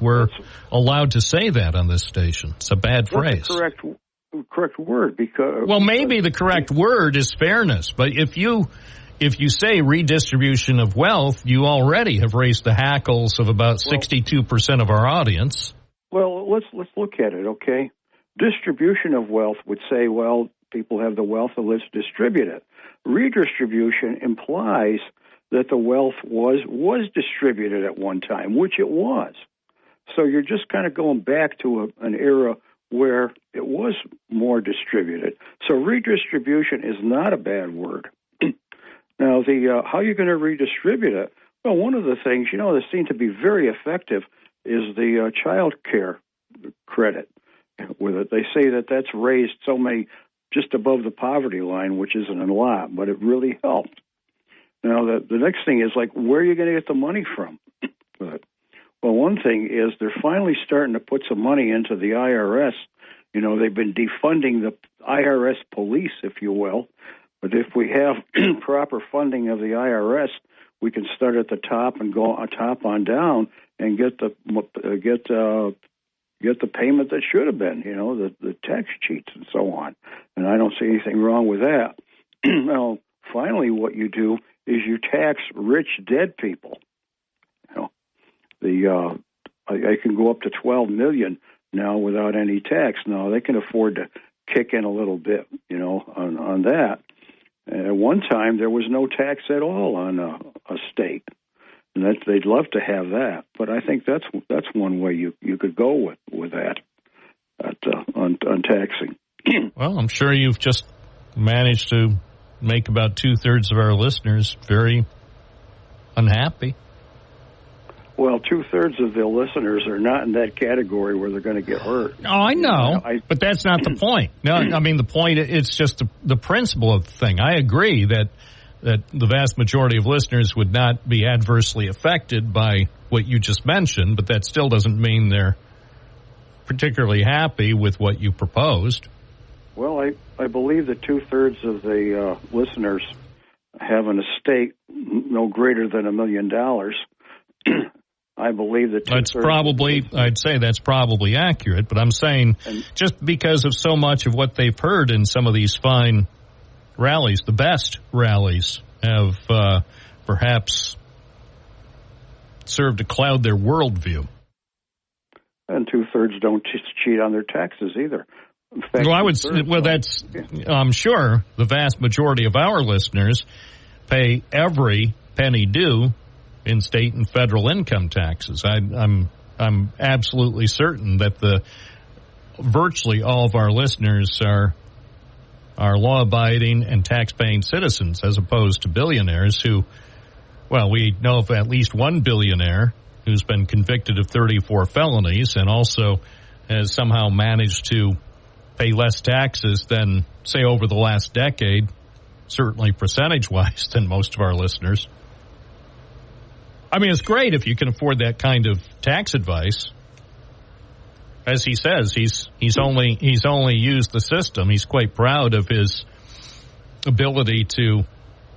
we're allowed to say that on this station. It's a bad phrase. The correct word, because... Well, maybe the correct word is fairness, but if you say redistribution of wealth, you already have raised the hackles of about 62% of our audience. Well, let's look at it, okay? Distribution of wealth would say, well, people have the wealth, and let's distribute it. Redistribution implies that the wealth was distributed at one time, which it was. So you're just kind of going back to an era where it was more distributed. So redistribution is not a bad word. Now, how you're going to redistribute it? Well, one of the things, that seem to be very effective is the child care credit with it. They say that's raised so many just above the poverty line, which isn't a lot, but it really helped. Now, the next thing is, where are you going to get the money from? Well, one thing is they're finally starting to put some money into the IRS. They've been defunding the IRS police, if you will. But if we have proper funding of the IRS, we can start at the top and go on top on down and get the payment that should have been, the tax cheats and so on. And I don't see anything wrong with that. Now, finally, what you do is you tax rich dead people. I can go up to $12 million now without any tax. Now they can afford to kick in a little bit, on that. At one time, there was no tax at all on a state, and they'd love to have that. But I think that's one way you could go with that on taxing. Well, I'm sure you've just managed to make about 2/3 of our listeners very unhappy. Well, 2/3 of the listeners are not in that category where they're going to get hurt. Oh, I know, but that's not the point. No, I mean, the point, it's just the principle of the thing. I agree that the vast majority of listeners would not be adversely affected by what you just mentioned, but that still doesn't mean they're particularly happy with what you proposed. Well, I believe that 2/3 of the listeners have an estate no greater than $1 million. I believe that I'd say that's probably accurate, but I'm saying just because of so much of what they've heard in some of these fine rallies, the best rallies have perhaps served to cloud their worldview. And 2/3 don't cheat on their taxes either. In fact, I'm sure the vast majority of our listeners pay every penny due in state and federal income taxes. I'm absolutely certain that virtually all of our listeners are law-abiding and tax-paying citizens, as opposed to billionaires who, well, we know of at least one billionaire who's been convicted of 34 felonies and also has somehow managed to pay less taxes than, say, over the last decade, certainly percentage-wise, than most of our listeners. I mean, it's great if you can afford that kind of tax advice. As he says, he's only used the system. He's quite proud of his ability to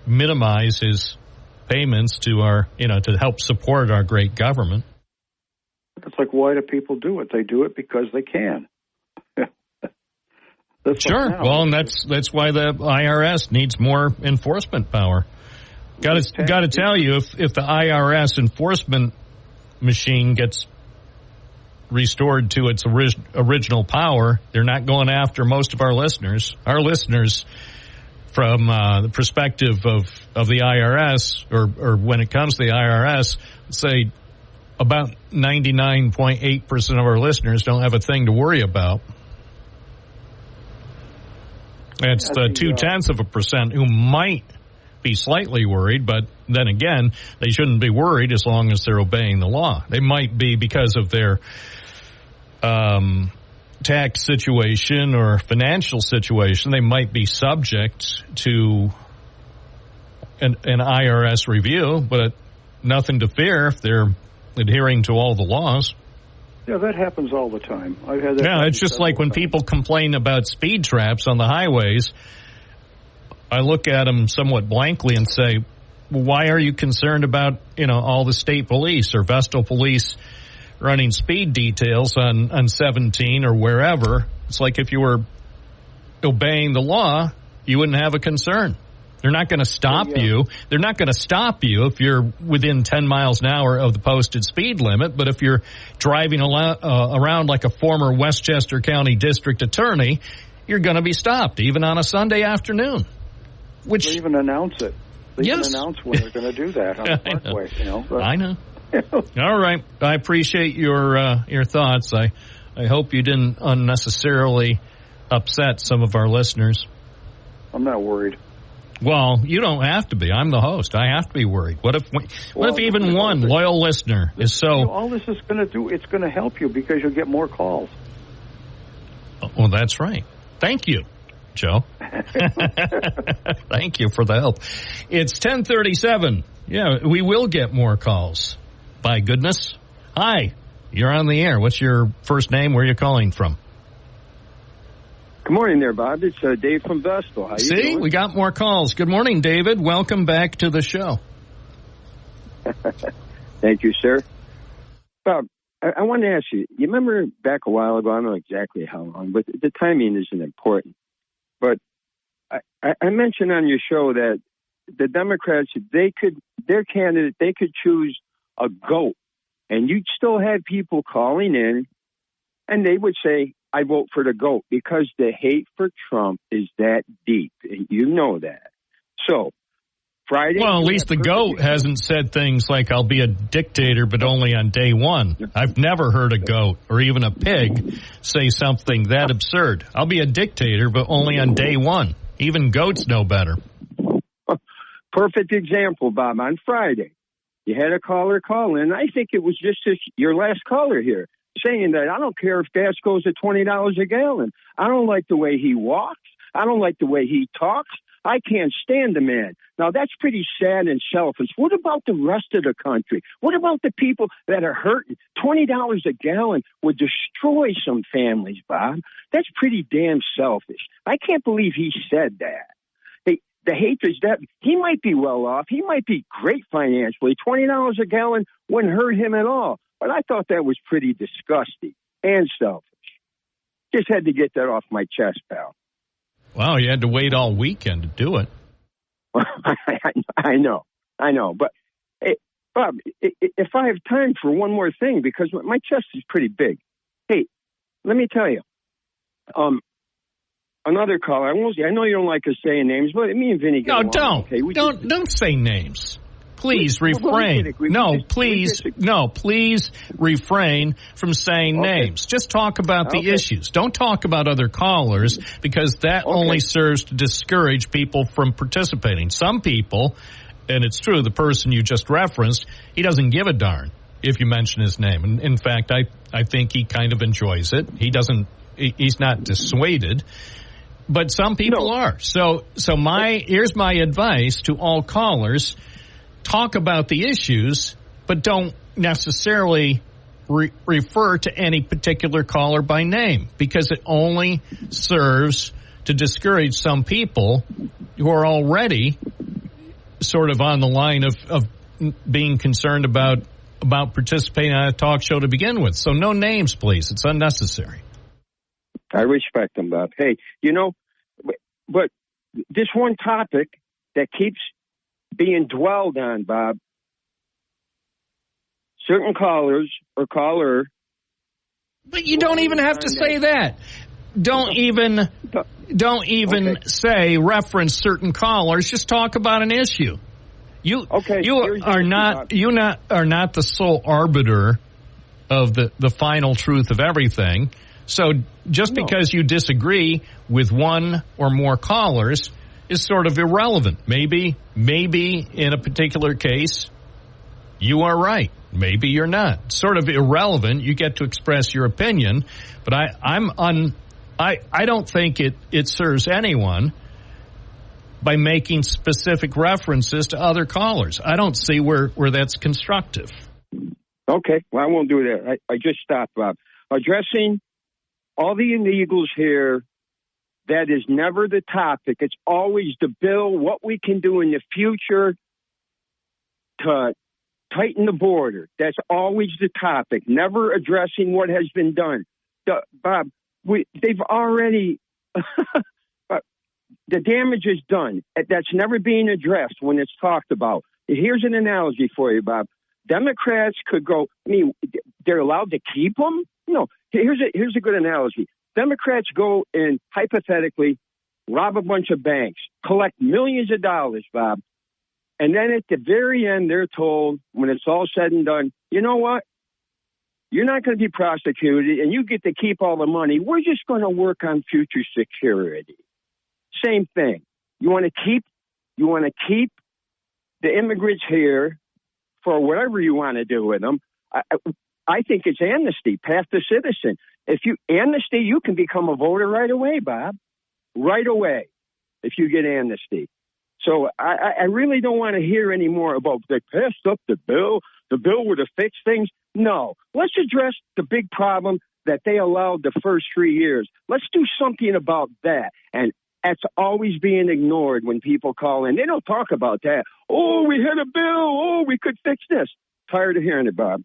minimize his payments to to help support our great government. It's like, why do people do it? They do it because they can. Sure. Well, and that's why the IRS needs more enforcement power. Got to tell you, if the IRS enforcement machine gets restored to its original power, they're not going after most of our listeners. Our listeners, from the perspective of the IRS, or when it comes to the IRS, say about 99.8% of our listeners don't have a thing to worry about. It's the 0.2% who might be slightly worried, but then again, they shouldn't be worried as long as they're obeying the law. They might be because of their tax situation or financial situation. They might be subject to an IRS review, but nothing to fear if they're adhering to all the laws. Yeah, that happens all the time. I've had that. Yeah, it's just like when people complain about speed traps on the highways. I look at them somewhat blankly and say, well, why are you concerned about, all the state police or Vestal police running speed details on 17 or wherever? It's like if you were obeying the law, you wouldn't have a concern. They're not going to stop you. They're not going to stop you if you're within 10 miles an hour of the posted speed limit. But if you're driving around like a former Westchester County district attorney, you're going to be stopped, even on a Sunday afternoon. Which they even announce it. They yes. even announce when they're going to do that on the parkway. I know. All right. I appreciate your thoughts. I hope you didn't unnecessarily upset some of our listeners. I'm not worried. Well, you don't have to be. I'm the host. I have to be worried. What if even one loyal listener is so... all this is going to do, it's going to help you because you'll get more calls. Well, that's right. Thank you, Joe. Thank you for the help. It's 10:37. Yeah, we will get more calls. By goodness. Hi, you're on the air. What's your first name? Where are you calling from? Good morning there, Bob. It's Dave from Vestal. How you doing? We got more calls. Good morning, David. Welcome back to the show. Thank you, sir. Bob, I wanted to ask you, you remember back a while ago, I don't know exactly how long, but the timing isn't important. But I mentioned on your show that the Democrats, their candidate, they could choose a goat, and you'd still have people calling in, and they would say, I vote for the GOAT, because the hate for Trump is that deep. You know that. So, Friday... Well, at least the GOAT hasn't said things like, I'll be a dictator, but only on day one. I've never heard a goat or even a pig say something that absurd. I'll be a dictator, but only on day one. Even goats know better. Perfect example, Bob. On Friday, you had a caller call in. I think it was just your last caller here, saying that I don't care if gas goes to $20 a gallon. I don't like the way he walks. I don't like the way he talks. I can't stand the man. Now, that's pretty sad and selfish. What about the rest of the country? What about the people that are hurting? $20 a gallon would destroy some families, Bob. That's pretty damn selfish. I can't believe he said that. The hatred's that he might be well off. He might be great financially. $20 a gallon wouldn't hurt him at all. But I thought that was pretty disgusting and selfish. Just had to get that off my chest, pal. Wow, you had to wait all weekend to do it. I know. But, hey, Bob, if I have time for one more thing, because my chest is pretty big. Hey, let me tell you. Another caller. I know you don't like us saying names, but me and Vinny get along. Don't. Okay? Don't say names. Please refrain. Please refrain from saying names. Just talk about the issues. Don't talk about other callers, because that only serves to discourage people from participating. Some people, and it's true, the person you just referenced, he doesn't give a darn if you mention his name. And in fact, I think he kind of enjoys it. He's not dissuaded. But some people are. So here's my advice to all callers. Talk about the issues, but don't necessarily refer to any particular caller by name, because it only serves to discourage some people who are already sort of on the line of being concerned about participating on a talk show to begin with. So no names, please. It's unnecessary. I respect them, Bob. Hey, but this one topic that keeps being dwelled on, Bob, certain callers or caller. But you don't even have to say that. Don't even reference certain callers. Just talk about an issue. You are not the sole arbiter of the final truth of everything. So just because you disagree with one or more callers is sort of irrelevant. Maybe in a particular case you are right. Maybe you're not. Sort of irrelevant. You get to express your opinion, but I don't think it serves anyone by making specific references to other callers. I don't see where that's constructive. Okay, well, I won't do that. I just stopped, Bob. Addressing all the illegals here, that is never the topic. It's always the bill, what we can do in the future to tighten the border. That's always the topic, never addressing what has been done. Bob, they've already... The damage is done. That's never being addressed when it's talked about. Here's an analogy for you, Bob. Democrats could go, they're allowed to keep them? No. Here's a good analogy. Democrats go and hypothetically rob a bunch of banks, collect millions of dollars, Bob. And then at the very end, they're told, when it's all said and done, you know what? You're not going to be prosecuted and you get to keep all the money. We're just going to work on future security. Same thing. You want to keep the immigrants here for whatever you want to do with them. I think it's amnesty, path to citizen. If you amnesty, you can become a voter right away, Bob. Right away, if you get amnesty. So I really don't want to hear any more about they passed up the bill would have fixed things. No. Let's address the big problem that they allowed the first 3 years. Let's do something about that. And that's always being ignored when people call in. They don't talk about that. Oh, we had a bill. Oh, we could fix this. Tired of hearing it, Bob.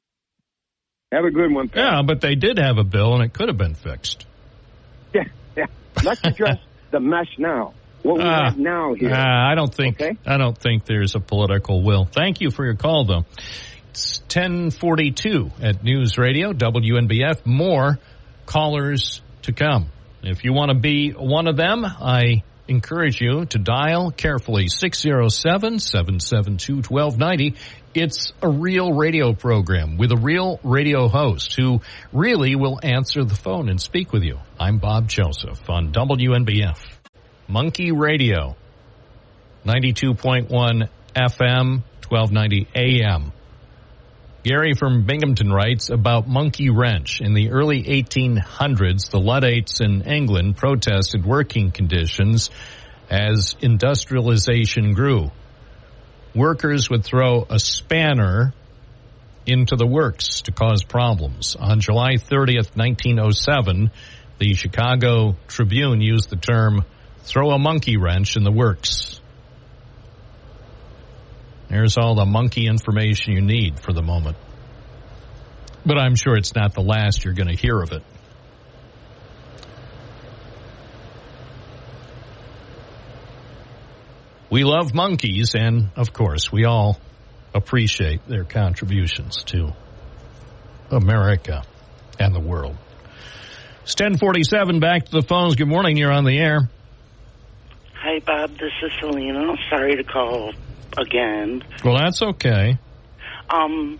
Have a good one, Pat. Yeah, but they did have a bill, and it could have been fixed. Yeah. Let's address the mess now. What we have now here. I don't think there's a political will. Thank you for your call, though. It's 10:42 at News Radio WNBF. More callers to come. If you want to be one of them, I encourage you to dial carefully 607-772-1290. It's a real radio program with a real radio host who really will answer the phone and speak with you. I'm Bob Joseph on WNBF. Monkey Radio, 92.1 FM, 1290 AM. Gary from Binghamton writes about Monkey Wrench. In the early 1800s, the Luddites in England protested working conditions as industrialization grew. Workers would throw a spanner into the works to cause problems. On July 30th, 1907, the Chicago Tribune used the term, throw a monkey wrench in the works. There's all the monkey information you need for the moment. But I'm sure it's not the last you're going to hear of it. We love monkeys, and, of course, we all appreciate their contributions to America and the world. It's 10:47, back to the phones. Good morning, you're on the air. Hi, Bob, this is Selena. Sorry to call again. Well, that's okay. 5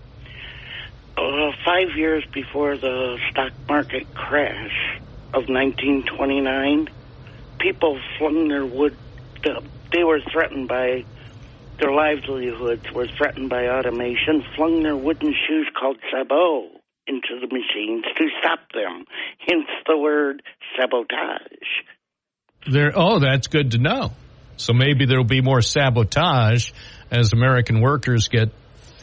years before the stock market crash of 1929, people flung their wood. They were threatened by their livelihoods were threatened by automation. Flung their wooden shoes called sabots into the machines to stop them. Hence the word sabotage. That's good to know. So maybe there will be more sabotage as American workers get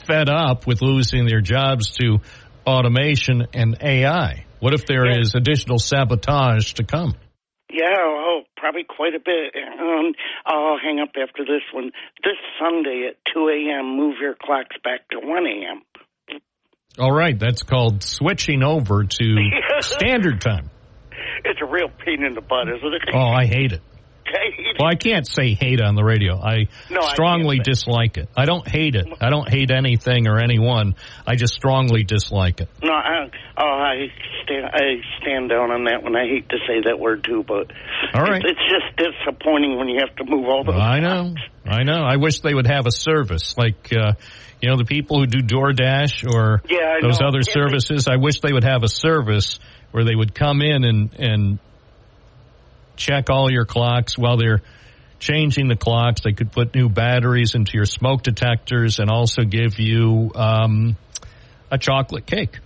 fed up with losing their jobs to automation and AI. What if there is additional sabotage to come? Yeah, probably quite a bit. I'll hang up after this one. This Sunday at 2 a.m., move your clocks back to 1 a.m. All right, that's called switching over to standard time. It's a real pain in the butt, isn't it? Oh, I hate it. Well, I can't say hate on the radio. I strongly dislike it. I don't hate it. I don't hate anything or anyone. I just strongly dislike it. No, I stand down on that one. I hate to say that word too, but all right. It's just disappointing when you have to move all those. I know. I know. I wish they would have a service like, the people who do DoorDash or those other services. I wish they would have a service where they would come in and check all your clocks while they're changing the clocks. They could put new batteries into your smoke detectors and also give you a chocolate cake.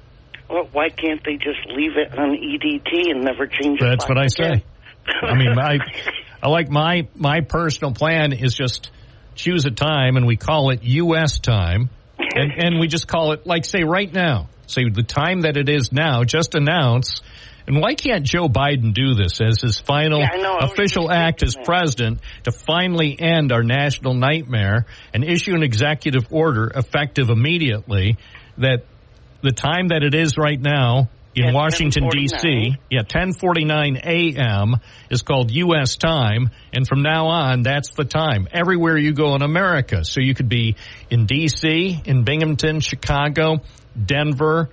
Well, why can't they just leave it on EDT and never change it? That's what I say. I mean, I like my personal plan is just choose a time, and we call it U.S. time, and we just call it, like, say, right now. Say the time that it is now, just announce. And why can't Joe Biden do this as his final official act as president to finally end our national nightmare and issue an executive order effective immediately that the time that it is right now in Washington, D.C., 10:49 a.m. is called U.S. time, and from now on, that's the time everywhere you go in America. So you could be in D.C., in Binghamton, Chicago, Denver,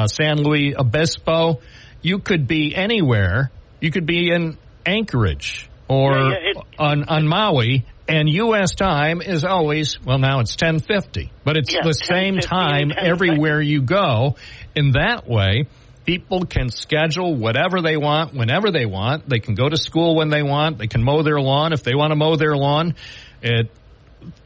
San Luis Obispo. You could be anywhere. You could be in Anchorage or on Maui, and U.S. time is always, well, now it's 10:50, but it's the same time everywhere you go. In that way, people can schedule whatever they want, whenever they want. They can go to school when they want. They can mow their lawn if they want to mow their lawn at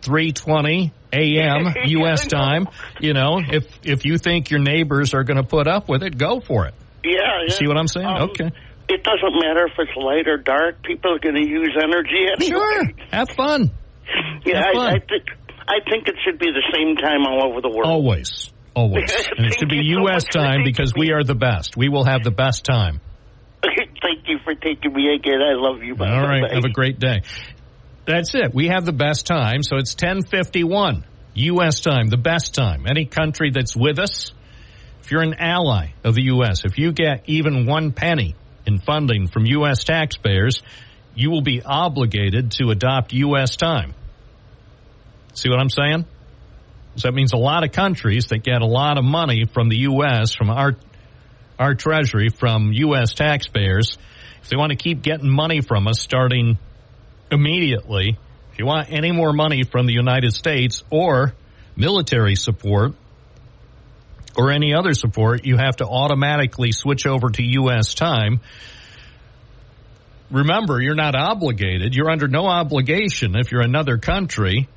3:20 a.m. U.S. time. If you think your neighbors are going to put up with it, go for it. Yeah. See what I'm saying? Okay. It doesn't matter if it's light or dark. People are going to use energy anyway. Sure. Have fun. Yeah, Have fun. I think it should be the same time all over the world. Always. And it should be U.S. time because we are the best. We will have the best time. Thank you for taking me again. I love you. All right. Have a great day. That's it. We have the best time, so it's 10:51 U.S. time, the best time. Any country that's with us, if you're an ally of the U.S., if you get even 1 penny in funding from U.S. taxpayers, you will be obligated to adopt U.S. time. See what I'm saying? So that means a lot of countries that get a lot of money from the U.S., from our Treasury, from U.S. taxpayers, if they want to keep getting money from us starting immediately, if you want any more money from the United States or military support or any other support, you have to automatically switch over to U.S. time. Remember, you're not obligated. You're under no obligation if you're another country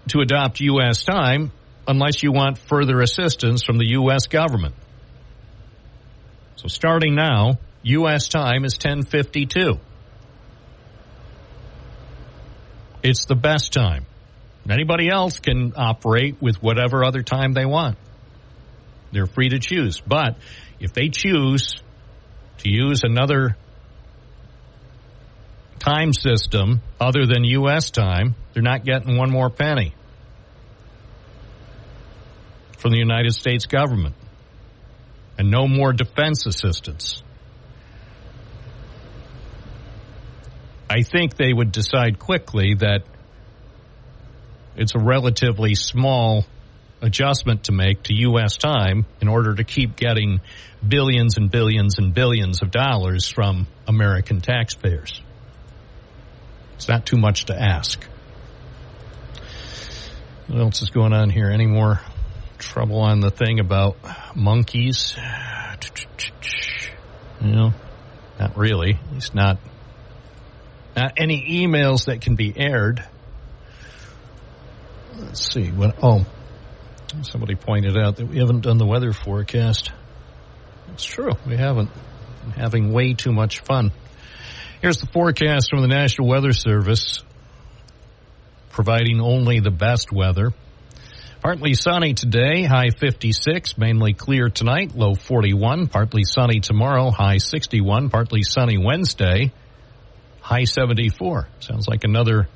to adopt U.S. time unless you want further assistance from the U.S. government. So starting now, U.S. time is 10:52. It's the best time. Anybody else can operate with whatever other time they want. They're free to choose. But if they choose to use another time system other than U.S. time, they're not getting 1 more penny from the United States government. And no more defense assistance. I think they would decide quickly that it's a relatively small adjustment to make to U.S. time in order to keep getting billions and billions and billions of dollars from American taxpayers. It's not too much to ask. What else is going on here? Any more trouble on the thing about monkeys? Not really. At least not any emails that can be aired. Let's see. Somebody pointed out that we haven't done the weather forecast. It's true. We haven't. Been having way too much fun. Here's the forecast from the National Weather Service, providing only the best weather. Partly sunny today, high 56, mainly clear tonight, low 41. Partly sunny tomorrow, high 61. Partly sunny Wednesday, high 74. Sounds like another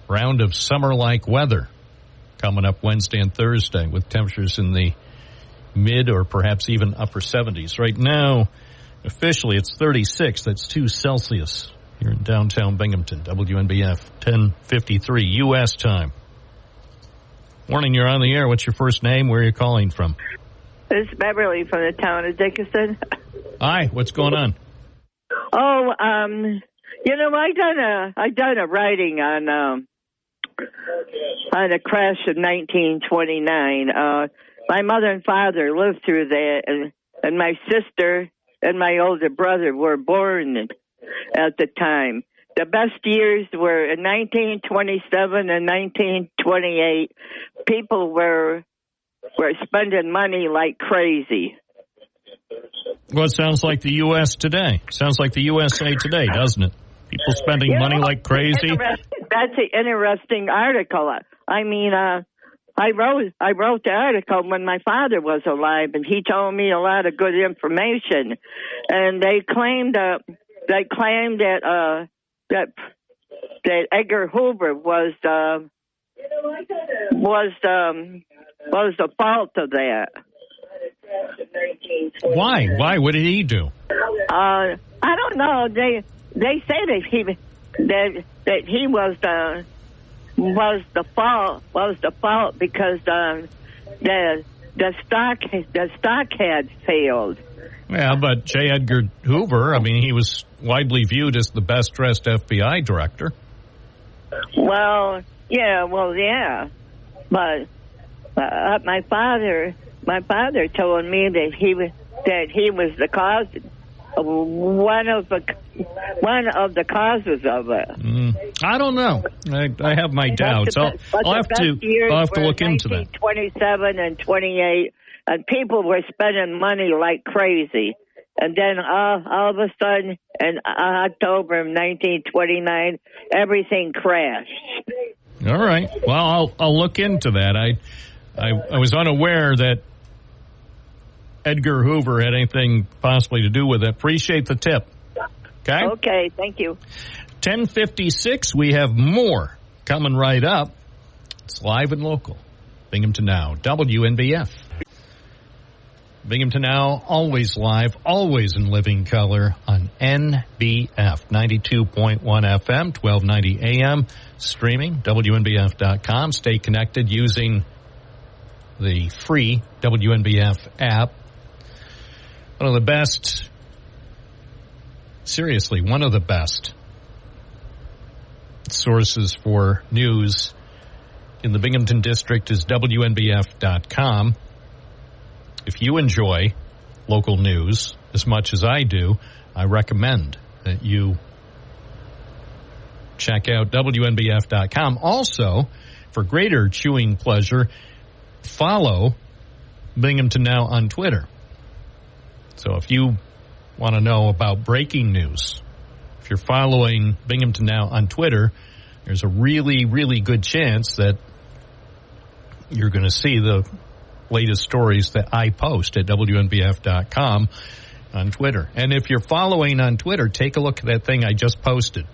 round of summer-like weather coming up Wednesday and Thursday with temperatures in the mid or perhaps even upper 70s. Right now, officially, it's 36. That's 2 Celsius here in downtown Binghamton. WNBF, 10:53 U.S. time. Morning, you're on the air. What's your first name? Where are you calling from? This is Beverly from the town of Dickinson. Hi, what's going on? I done a writing on a crash of 1929. My mother and father lived through that, and my sister and my older brother were born at the time. The best years were in 1927 and 1928. People were spending money like crazy. Well, it sounds like the U.S. today. Sounds like the USA today, doesn't it? People spending money like crazy. That's an interesting article. I mean, I wrote the article when my father was alive, and he told me a lot of good information. And they claimed that Edgar Hoover was the fault of that. Why? What did he do? I don't know. They say that he was the fault because the stock had failed. Yeah, but J. Edgar Hoover, I mean, he was widely viewed as the best dressed FBI director. Well, yeah. But my father told me that he was the cause, one of the causes of it. I don't know. I have my doubts. I'll have to look into that. 27 and 28, and people were spending money like crazy. And then all of a sudden, in October of 1929, everything crashed. All right. Well, I'll look into that. I was unaware that Edgar Hoover had anything possibly to do with it. Appreciate the tip. Okay? Okay, thank you. 10:56, we have more coming right up. It's live and local. Binghamton Now, WNBF. Binghamton Now, always live, always in living color on NBF, 92.1 FM, 1290 AM, streaming, WNBF.com. Stay connected using the free WNBF app. One of the best, seriously, one of the best sources for news in the Binghamton District is WNBF.com. If you enjoy local news as much as I do, I recommend that you check out WNBF.com. Also, for greater chewing pleasure, follow Binghamton Now on Twitter. So if you want to know about breaking news, if you're following Binghamton Now on Twitter, there's a really, really good chance that you're going to see the latest stories that I post at WNBF.com on Twitter. And if you're following on Twitter, take a look at that thing I just posted.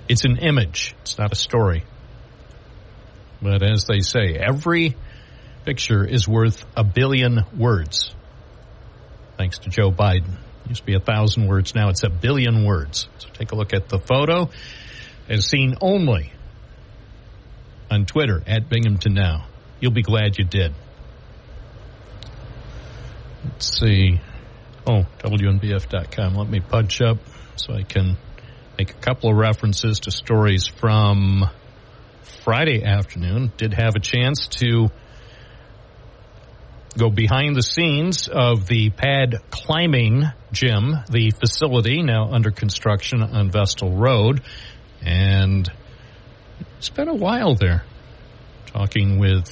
It's an image. It's not a story. But as they say, every picture is worth 1 billion words. Thanks to Joe Biden. It used to be 1,000 words. Now it's 1 billion words. So take a look at the photo as seen only on Twitter at Binghamton Now. You'll be glad you did. Let's see. WNBF.com. Let me punch up so I can make a couple of references to stories from Friday afternoon. Did have a chance to go behind the scenes of the pad climbing gym, the facility now under construction on Vestal Road. And it's been a while there. Talking with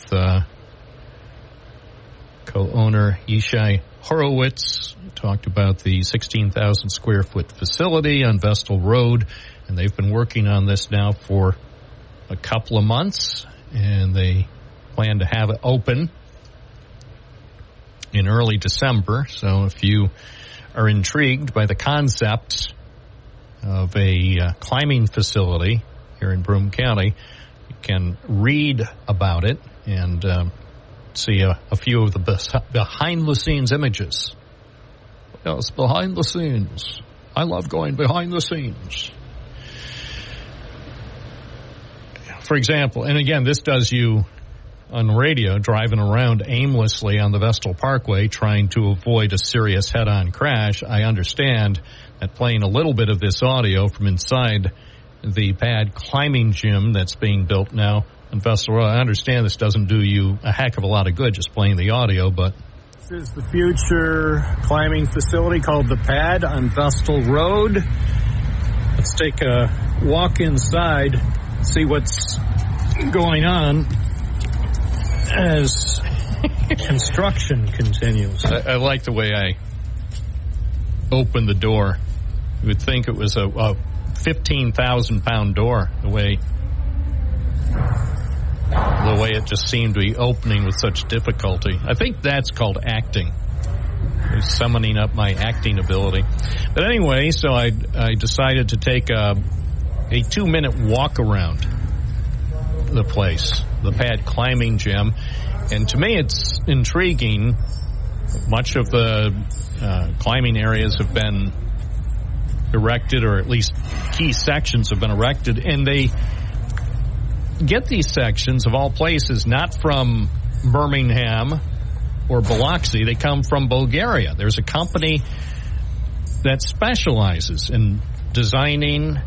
co-owner Yishai Horowitz. Talked about the 16,000 square foot facility on Vestal Road. And they've been working on this now for a couple of months. And they plan to have it open in early December. So if you are intrigued by the concept of a climbing facility here in Broome County, you can read about it and see a few of the behind-the-scenes images. Yes, behind the scenes. I love going behind the scenes. For example, and again, this does you on the radio driving around aimlessly on the Vestal Parkway trying to avoid a serious head-on crash, I understand that playing a little bit of this audio from inside the pad climbing gym that's being built now in Vestal Road, I understand this doesn't do you a heck of a lot of good just playing the audio, but... This is the future climbing facility called The Pad on Vestal Road. Let's take a walk inside, see what's going on as construction continues. I like the way I opened the door. You would think it was a 15,000-pound door, the way it just seemed to be opening with such difficulty. I think that's called acting. It's summoning up my acting ability. But anyway, so I decided to take a 2-minute walk around the place, the Pad climbing gym. And to me, it's intriguing. Much of the climbing areas have been erected, or at least key sections have been erected, and they get these sections, of all places, not from Birmingham or Biloxi. They come from Bulgaria. There's a company that specializes in designing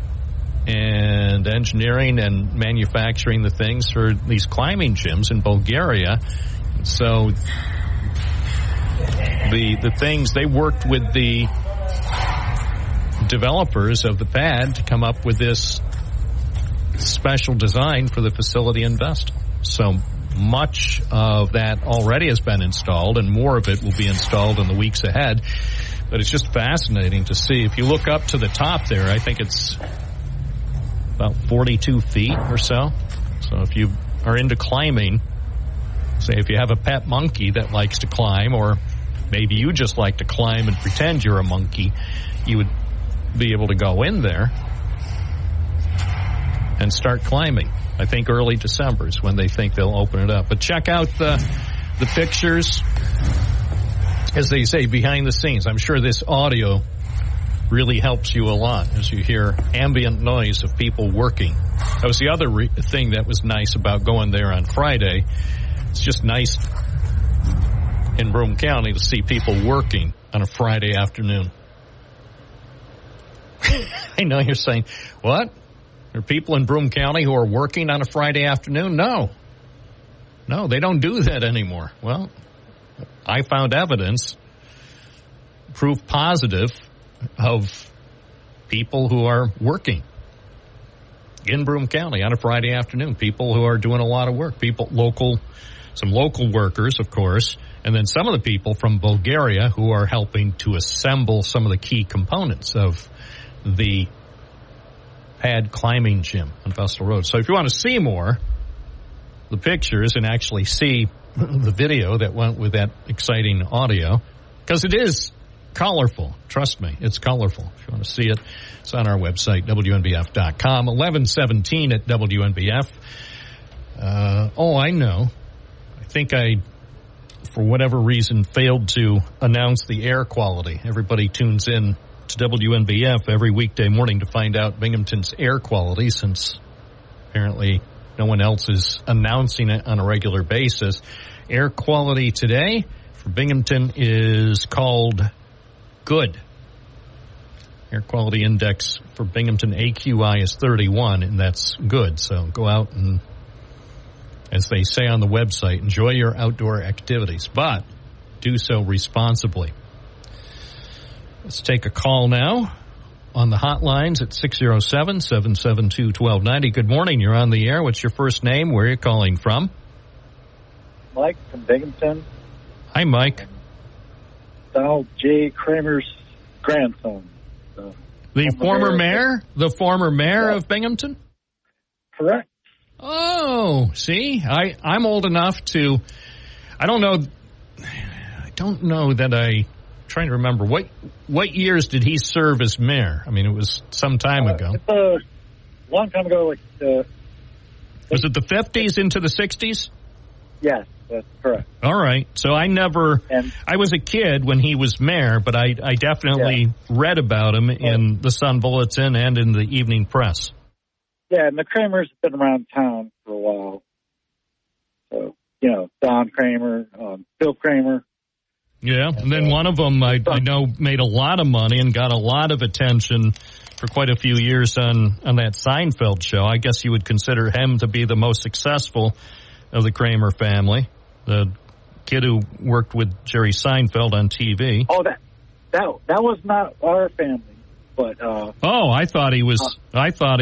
and engineering and manufacturing the things for these climbing gyms in Bulgaria. So the things, they worked with the developers of the pad to come up with this special design for the facility in Vestal. So much of that already has been installed, and more of it will be installed in the weeks ahead. But it's just fascinating to see. If you look up to the top there, I think it's about 42 feet or so. So if you are into climbing, say if you have a pet monkey that likes to climb, or maybe you just like to climb and pretend you're a monkey, you would be able to go in there and start climbing. I think early December is when they think they'll open it up. But check out the pictures, as they say, behind the scenes. I'm sure this audio really helps you a lot as you hear ambient noise of people working. That was the other thing that was nice about going there on Friday. It's just nice in Broome County to see people working on a Friday afternoon. I know you're saying, what? There are people in Broome County who are working on a Friday afternoon? No, they don't do that anymore. Well, I found evidence, proof positive, of people who are working in Broome County on a Friday afternoon. People who are doing a lot of work. Some local workers, of course, and then some of the people from Bulgaria who are helping to assemble some of the key components of the Pad climbing gym on Vestal Road. So if you want to see more, the pictures, and actually see the video that went with that exciting audio, because it is colorful. Trust me, it's colorful. If you want to see it, it's on our website, WNBF.com, 1117 at WNBF. I know. I think I, for whatever reason, failed to announce the air quality. Everybody tunes in to WNBF every weekday morning to find out Binghamton's air quality, since apparently no one else is announcing it on a regular basis. Air quality today for Binghamton is called good. Air quality index for Binghamton AQI is 31, and that's good. So go out and, as they say on the website, enjoy your outdoor activities, but do so responsibly. Let's take a call now on the hotlines at 607-772-1290. Good morning. You're on the air. What's your first name? Where are you calling from? Mike from Binghamton. Hi, Mike. Donald J. Kramer's grandson. The former mayor? The former mayor of Binghamton? Correct. Oh, see, I'm old enough to, I don't know that I'm trying to remember, what years did he serve as mayor? I mean, it was some time ago. It's a long time ago. Was it the 50s into the 60s? Yes, that's correct. All right. So I was a kid when he was mayor, but I definitely read about him in the Sun Bulletin and in the Evening Press. Yeah, and the Kramers have been around town for a while. So, Don Kramer, Bill Kramer. Yeah, and then one of them I know made a lot of money and got a lot of attention for quite a few years on that Seinfeld show. I guess you would consider him to be the most successful of the Kramer family. The kid who worked with Jerry Seinfeld on TV. Oh, that was not our family, but I thought he was. I thought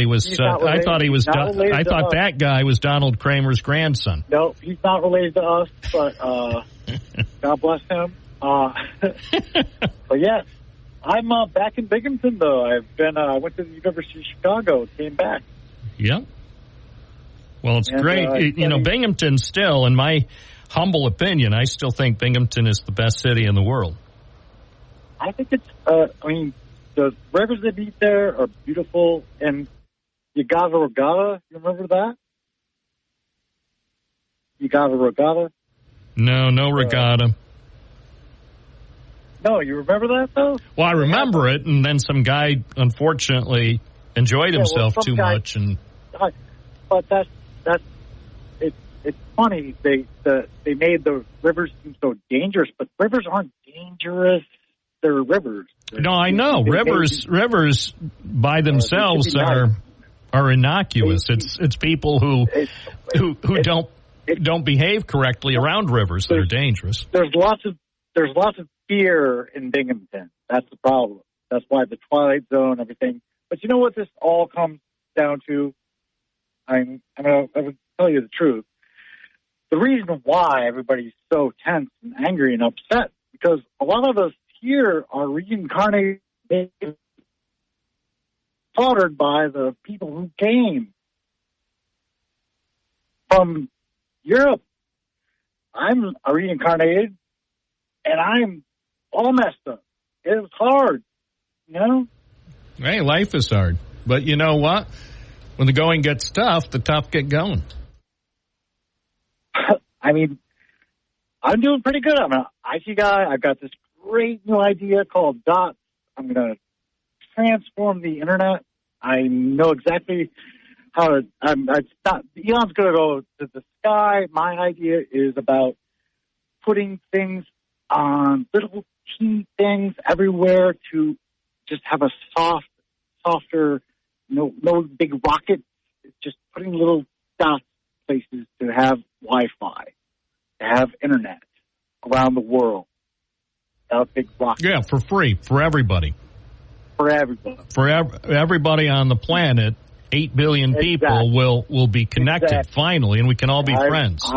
that guy was Donald Kramer's grandson. No, he's not related to us, but God bless him. But yeah, I'm back in Binghamton though. I went to the University of Chicago, came back. Yeah. Well, it's great. Binghamton still, in my humble opinion, I still think Binghamton is the best city in the world. I think it's, the rivers that meet there are beautiful. And Yagava Regatta, you remember that? Yagava Regatta? No regatta. No, you remember that, though? Well, I remember it, and then some guy, unfortunately, enjoyed himself too much. But it's funny. They made the rivers seem so dangerous, but rivers aren't dangerous. They're rivers. No, I know. Rivers by themselves are innocuous. It's people who don't behave correctly around rivers that are dangerous. There's lots of fear in Binghamton. That's the problem. That's why the Twilight Zone, everything. But you know what this all comes down to? I will tell you the truth. The reason why everybody's so tense and angry and upset because a lot of us here are reincarnated, slaughtered by the people who came from Europe. I'm reincarnated, and I'm all messed up. It was hard, Hey, life is hard. But you know what? When the going gets tough, the tough get going. I'm doing pretty good. I'm an IT guy. I've got this great new idea called DOTS. I'm going to transform the internet. I know exactly how to. Elon's going to go to the sky. My idea is about putting things on little teeny things everywhere to just have a softer, no big rockets. Just putting little dots places to have Wi-Fi, to have internet around the world. A big rocket. Yeah, for free, for everybody. For everybody. For everybody on the planet, 8 billion people will be connected finally, and we can all be friends.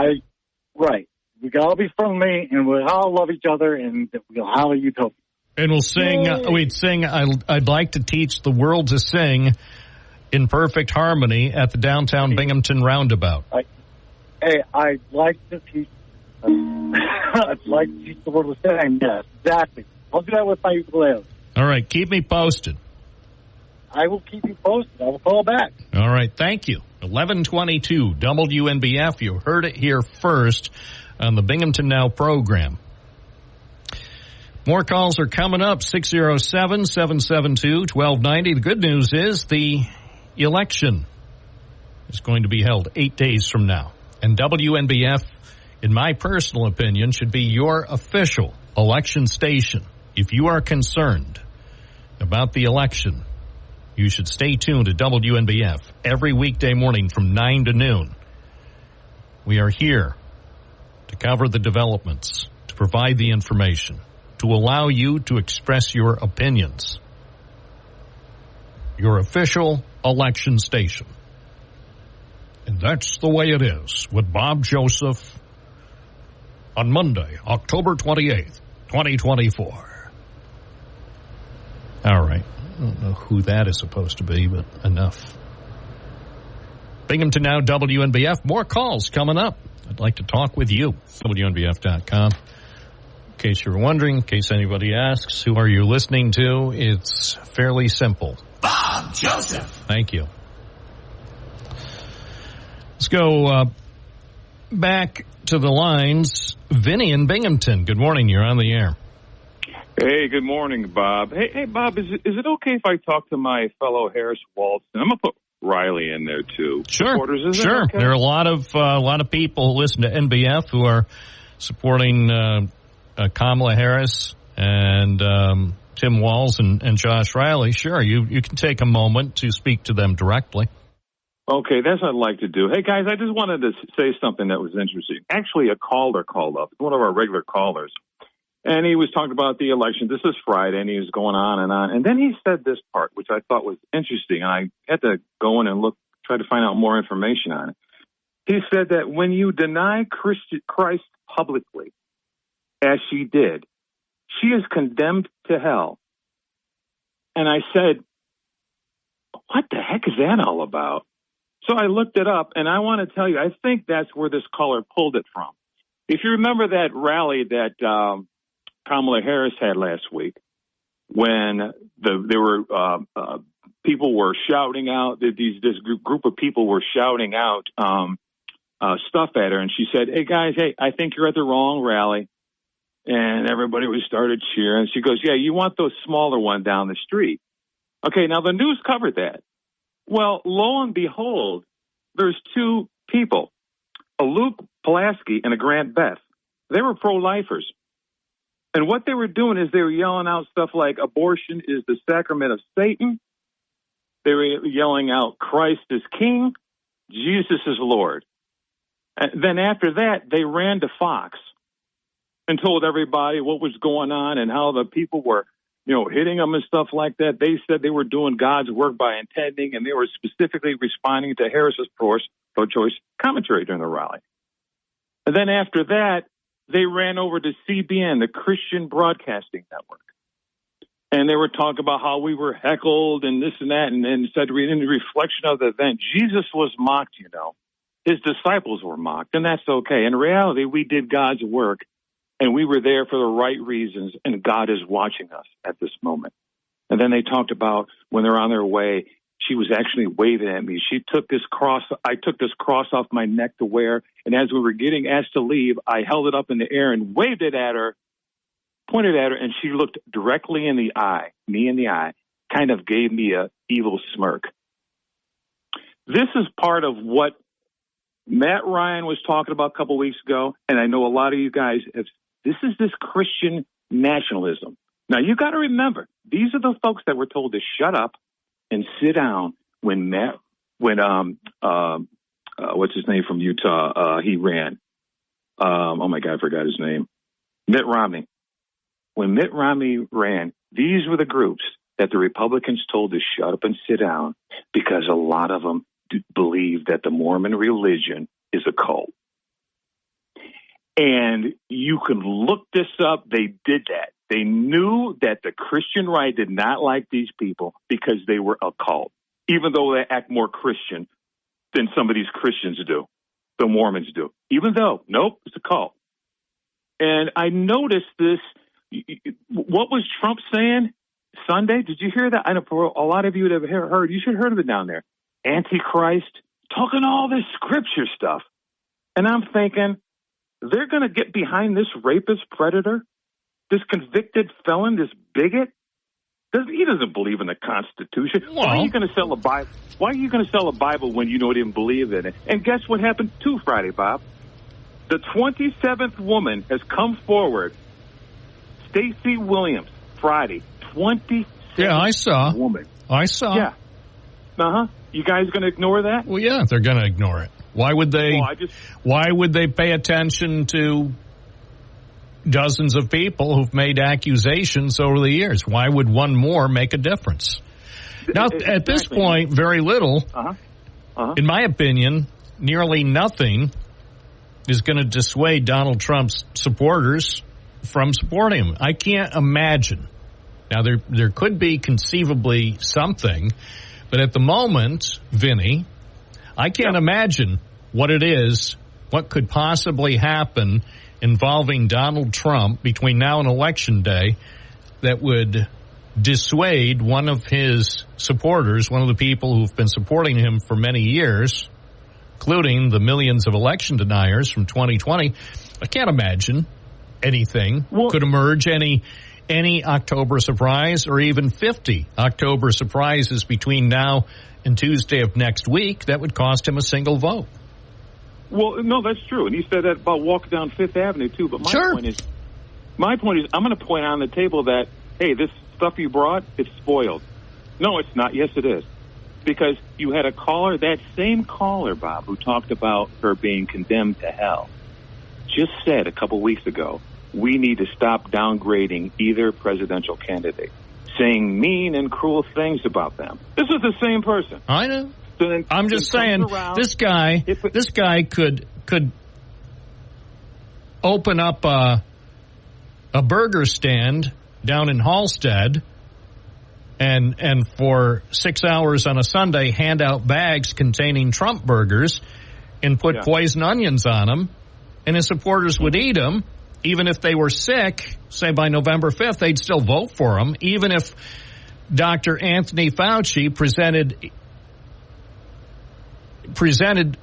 Right. We can all be friendly, and we'll all love each other, and we'll have a utopia. And we'll sing. Yay. We'd sing. I'd like to teach the world to sing in perfect harmony at the downtown Binghamton roundabout. I'd like to teach. I'd like to teach the world to sing. Yes, exactly. I'll do that with my ukulele. All right, keep me posted. I will keep you posted. I will call back. All right, thank you. 1122 WNBF. You heard it here first on the Binghamton Now program. More calls are coming up, 607-772-1290. The good news is the election is going to be held 8 days from now. And WNBF, in my personal opinion, should be your official election station. If you are concerned about the election, you should stay tuned to WNBF every weekday morning from 9 to noon. We are here to cover the developments, to provide the information, to allow you to express your opinions. Your official election station. And that's the way it is with Bob Joseph on Monday, October 28th, 2024. All right. I don't know who that is supposed to be, but enough. Binghamton Now, WNBF. More calls coming up. I'd like to talk with you. WNBF.com. In case you're wondering, in case anybody asks, who are you listening to? It's fairly simple. Bob Joseph. Thank you. Let's go back to the lines. Vinny in Binghamton. Good morning. You're on the air. Hey, good morning, Bob. Hey, Bob, is it okay if I talk to my fellow Harris Walton? I'm going to put Riley in there too. Sure, Supporters, sure. Okay? There are a lot of people who listen to NBF who are supporting Kamala Harris and Tim Walz and Josh Riley. Sure, you can take a moment to speak to them directly. Okay, that's what I'd like to do. Hey, guys, I just wanted to say something that was interesting. Actually, a caller called up, one of our regular callers, and he was talking about the election. This is Friday, and he was going on. And then he said this part, which I thought was interesting, and I had to go in and try to find out more information on it. He said that when you deny Christ publicly, as she did, she is condemned to hell. And I said, what the heck is that all about? So I looked it up, and I want to tell you, I think that's where this caller pulled it from. If you remember that rally that Kamala Harris had last week, when there were people were shouting out, this group of people were shouting out stuff at her, and she said, hey, guys, I think you're at the wrong rally. And everybody started cheering. She goes, yeah, you want those smaller one down the street. Okay, now the news covered that. Well, lo and behold, there's two people, a Luke Pulaski and a Grant Beth. They were pro-lifers. And what they were doing is they were yelling out stuff like abortion is the sacrament of Satan. They were yelling out Christ is King, Jesus is Lord. And then after that, they ran to Fox and told everybody what was going on and how the people were hitting them and stuff like that. They said they were doing God's work by intending, and they were specifically responding to Harris's pro-choice commentary during the rally. And then after that, they ran over to CBN, the Christian Broadcasting Network. And they were talking about how we were heckled and this and that, and said in the reflection of the event, Jesus was mocked, His disciples were mocked, and that's okay. In reality, we did God's work. And we were there for the right reasons, and God is watching us at this moment. And then they talked about when they're on their way, she was actually waving at me. I took this cross off my neck to wear, and as we were getting asked to leave, I held it up in the air and waved it at her, pointed at her, and she looked directly in the eye, me in the eye, kind of gave me a evil smirk. This is part of what Matt Ryan was talking about a couple weeks ago, and I know a lot of you guys have. This is this Christian nationalism. Now, you got to remember, these are the folks that were told to shut up and sit down when what's his name from Utah? He ran. Oh my God, I forgot his name. Mitt Romney. When Mitt Romney ran, these were the groups that the Republicans told to shut up and sit down because a lot of them believe that the Mormon religion is a cult. And you can look this up. They did that. They knew that the Christian right did not like these people because they were a cult, even though they act more Christian than some of these Christians do, the Mormons do. Even though, nope, it's a cult. And I noticed this. What was Trump saying Sunday? Did you hear that? I know for a lot of you that have heard, you should have heard of it down there. Antichrist, talking all this scripture stuff. And I'm thinking, they're going to get behind this rapist predator, this convicted felon, this bigot. He doesn't believe in the Constitution. Well, why are you going to sell a Bible? Why are you going to sell a Bible when you know he didn't believe in it? And guess what happened too Friday, Bob? The 27th woman has come forward. Stacey Williams, Friday, 27th Yeah, I saw. woman. I saw. Yeah. Uh-huh. You guys going to ignore that? Well, yeah, they're going to ignore it. Why would they? Why would they pay attention to dozens of people who've made accusations over the years? Why would one more make a difference? Now, at this point, very little. In my opinion, nearly nothing is going to dissuade Donald Trump's supporters from supporting him. I can't imagine. Now, there could be conceivably something, but at the moment, Vinny, I can't imagine what it is, what could possibly happen involving Donald Trump between now and Election Day that would dissuade one of his supporters, one of the people who've been supporting him for many years, including the millions of election deniers from 2020. I can't imagine anything could emerge, any any October surprise or even 50 October surprises between now and Tuesday of next week that would cost him a single vote. Well, no, that's true. And he said that about walking down Fifth Avenue, too. But my point is, I'm going to point on the table that, hey, this stuff you brought, it's spoiled. No, it's not. Yes, it is. Because you had a caller, that same caller, Bob, who talked about her being condemned to hell, just said a couple weeks ago, we need to stop downgrading either presidential candidate, saying mean and cruel things about them. This is the same person. I know. So then, I'm just saying, this guy could open up a burger stand down in Halstead and for 6 hours on a Sunday hand out bags containing Trump burgers and put poison onions on them, and his supporters would eat them. Even if they were sick, say by November 5th, they'd still vote for him. Even if Dr. Anthony Fauci presented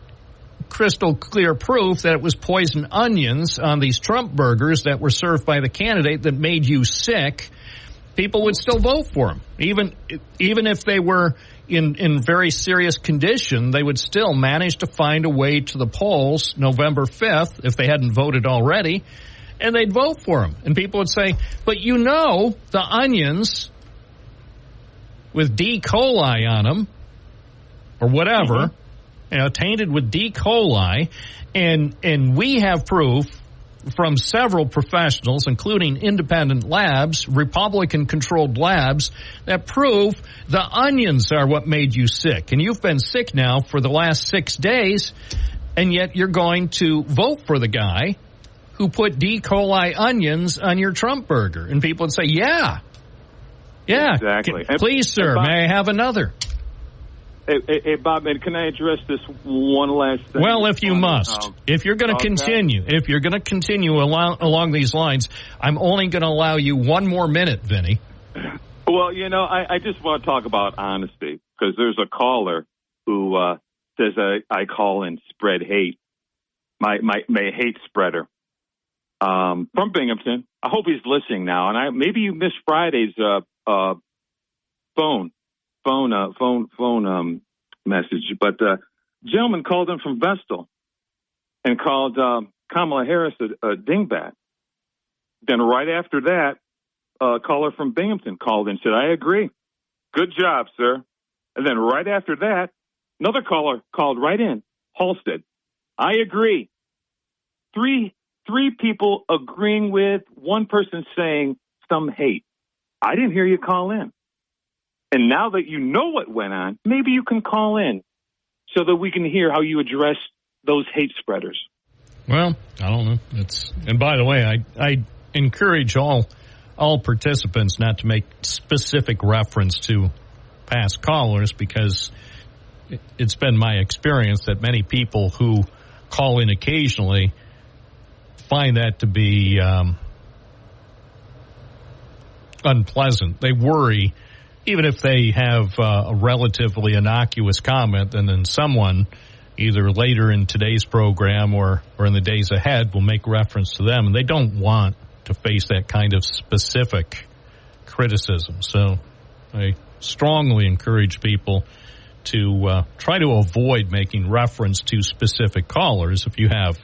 crystal clear proof that it was poison onions on these Trump burgers that were served by the candidate that made you sick, people would still vote for him. Even if they were in very serious condition, they would still manage to find a way to the polls November 5th, if they hadn't voted already, and they'd vote for him. And people would say, but the onions with D. coli on them, or whatever, tainted with D. coli, and we have proof from several professionals, including independent labs, Republican-controlled labs, that prove the onions are what made you sick. And you've been sick now for the last 6 days, and yet you're going to vote for the guy who put D. coli onions on your Trump burger. And people would say, yeah, exactly. Please, sir, Bob, may I have another? Hey, Bob, and can I address this one last thing? Well, if you must. If you're going to continue along these lines, I'm only going to allow you 1 more minute, Vinny. Well, I just want to talk about honesty, because there's a caller who says I call and spread hate, my hate spreader from Binghamton. I hope he's listening now, and maybe you missed Friday's phone message, but gentleman called in from Vestal and called Kamala Harris a dingbat. Then right after that, a caller from Binghamton called in and said, I agree. Good job, sir. And then right after that, another caller called right in, Halstead. I agree. Three people agreeing with one person saying some hate. I didn't hear you call in. And now that you know what went on, maybe you can call in so that we can hear how you address those hate spreaders. Well, I don't know. And by the way, I encourage all participants not to make specific reference to past callers, because it's been my experience that many people who call in occasionally find that to be unpleasant. They worry. Even if they have a relatively innocuous comment, and then someone, either later in today's program or in the days ahead, will make reference to them, and they don't want to face that kind of specific criticism. So I strongly encourage people to try to avoid making reference to specific callers. If you have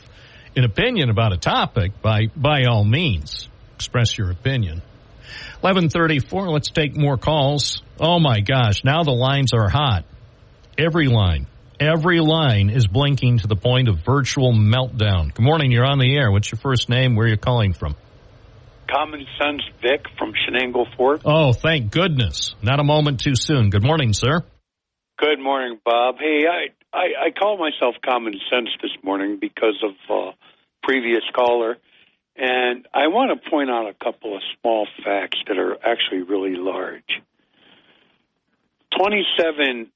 an opinion about a topic, by all means, express your opinion. 11:34, let's take more calls. Oh, my gosh, now the lines are hot. Every line is blinking to the point of virtual meltdown. Good morning, you're on the air. What's your first name? Where are you calling from? Common Sense Vic from Shenango Fort. Oh, thank goodness. Not a moment too soon. Good morning, sir. Good morning, Bob. Hey, I call myself Common Sense this morning because of previous caller. And I want to point out a couple of small facts that are actually really large. 27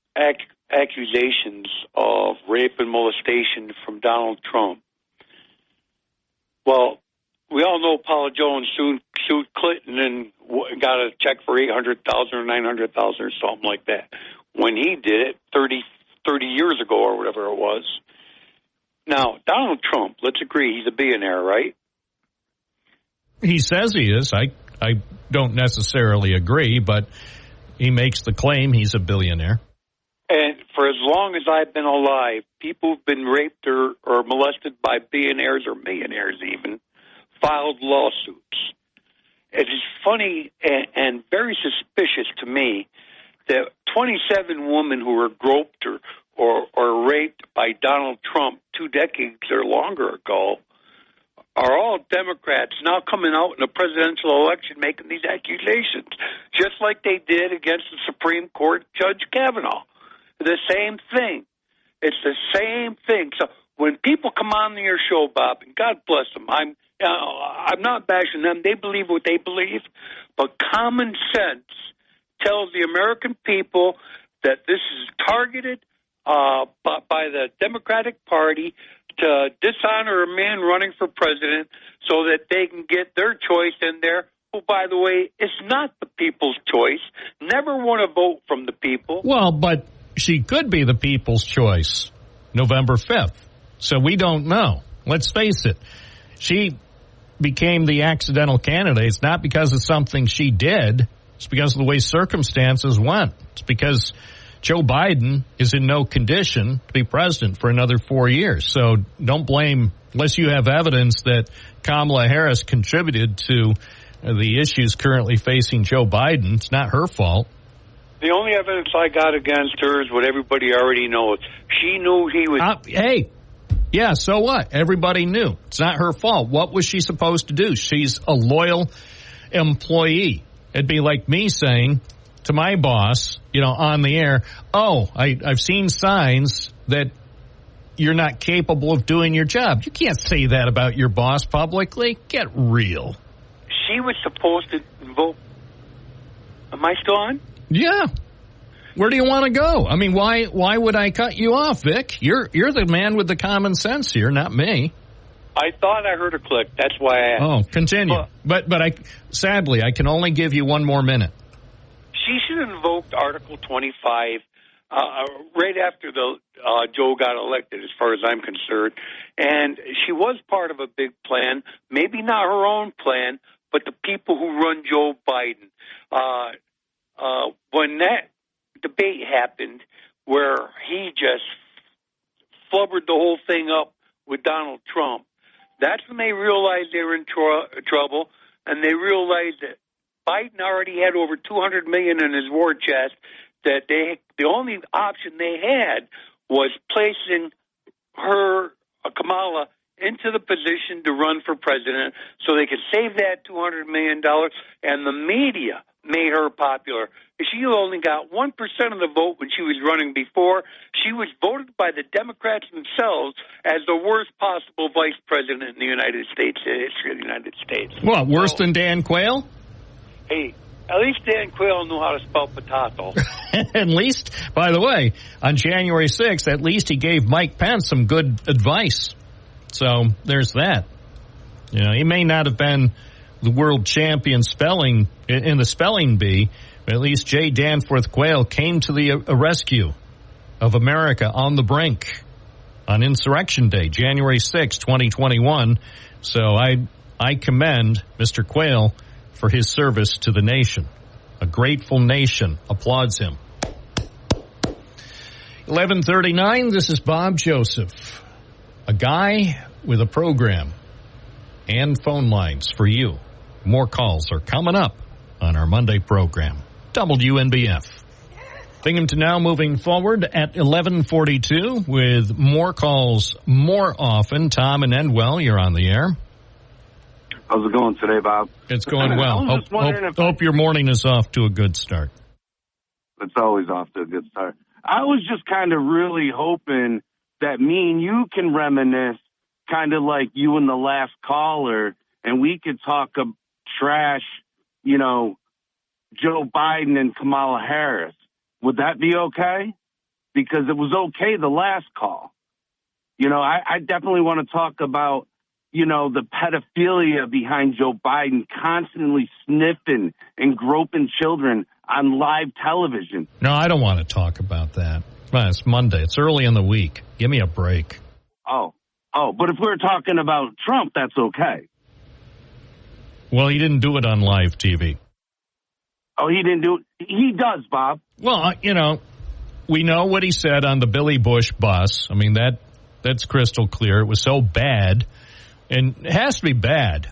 accusations of rape and molestation from Donald Trump. Well, we all know Paula Jones sued Clinton and got a check for $800,000 or $900,000 or something like that. When he did it 30 years ago or whatever it was. Now, Donald Trump, let's agree, he's a billionaire, right? He says he is. I I don't necessarily agree, but he makes the claim he's a billionaire. And for as long as I've been alive, people who've been raped or molested by billionaires or millionaires even filed lawsuits. It is funny and very suspicious to me that 27 women who were groped or raped by Donald Trump 2 decades or longer ago are all Democrats now coming out in a presidential election making these accusations, just like they did against the Supreme Court Judge Kavanaugh. The same thing. It's the same thing. So when people come on your show, Bob, and God bless them, I'm not bashing them. They believe what they believe, but common sense tells the American people that this is targeted by the Democratic Party to dishonor a man running for president so that they can get their choice in there, who, by the way, is not the people's choice, never won a vote from the people. Well, but she could be the people's choice November 5th, so we don't know. Let's face it. She became the accidental candidate. It's not because of something she did. It's because of the way circumstances went. It's because Joe Biden is in no condition to be president for another 4 years. So don't blame, unless you have evidence that Kamala Harris contributed to the issues currently facing Joe Biden. It's not her fault. The only evidence I got against her is what everybody already knows. She knew he was... Hey, yeah, so what? Everybody knew. It's not her fault. What was she supposed to do? She's a loyal employee. It'd be like me saying to my boss, on the air, I've seen signs that you're not capable of doing your job. You can't say that about your boss publicly. Get real. She was supposed to vote. Am I still on? Yeah. Where do you want to go? I mean, why would I cut you off, Vic? You're the man with the common sense here, not me. I thought I heard a click. That's why I asked. Oh, continue. But sadly, I can only give you 1 more minute. She should have invoked Article 25 right after Joe got elected, as far as I'm concerned. And she was part of a big plan, maybe not her own plan, but the people who run Joe Biden. When that debate happened where he just flubbered the whole thing up with Donald Trump, that's when they realized they were in trouble, and they realized that Biden already had over $200 million in his war chest, that the only option they had was placing Kamala, into the position to run for president so they could save that $200 million, and the media made her popular. She only got 1% of the vote when she was running before. She was voted by the Democrats themselves as the worst possible vice president in the United States, history of the United States. What, worse than Dan Quayle? Hey, at least Dan Quayle knew how to spell potato. At least, by the way, on January 6th, at least he gave Mike Pence some good advice. So there's that. He may not have been the world champion spelling in the spelling bee, but at least J. Danforth Quayle came to the rescue of America on the brink on Insurrection Day, January 6, 2021. So I commend Mr. Quayle for his service to the nation. A grateful nation applauds him. 11:39, this is Bob Joseph. A guy with a program and phone lines for you. More calls are coming up on our Monday program. WNBF. Binghamton now moving forward at 11:42 with more calls more often. Tom and Endwell, you're on the air. How's it going today, Bob? It's going well. Hope your morning is off to a good start. It's always off to a good start. I was just kind of really hoping that me and you can reminisce, kind of like you and the last caller, and we could talk trash, Joe Biden and Kamala Harris. Would that be okay? Because it was okay the last call. I definitely want to talk about, the pedophilia behind Joe Biden constantly sniffing and groping children on live television. No, I don't want to talk about that. Well, it's Monday. It's early in the week. Give me a break. Oh, but if we're talking about Trump, that's okay. Well, he didn't do it on live TV. Oh, he didn't do it? He does, Bob. Well, we know what he said on the Billy Bush bus. I mean, that's crystal clear. It was so bad, and it has to be bad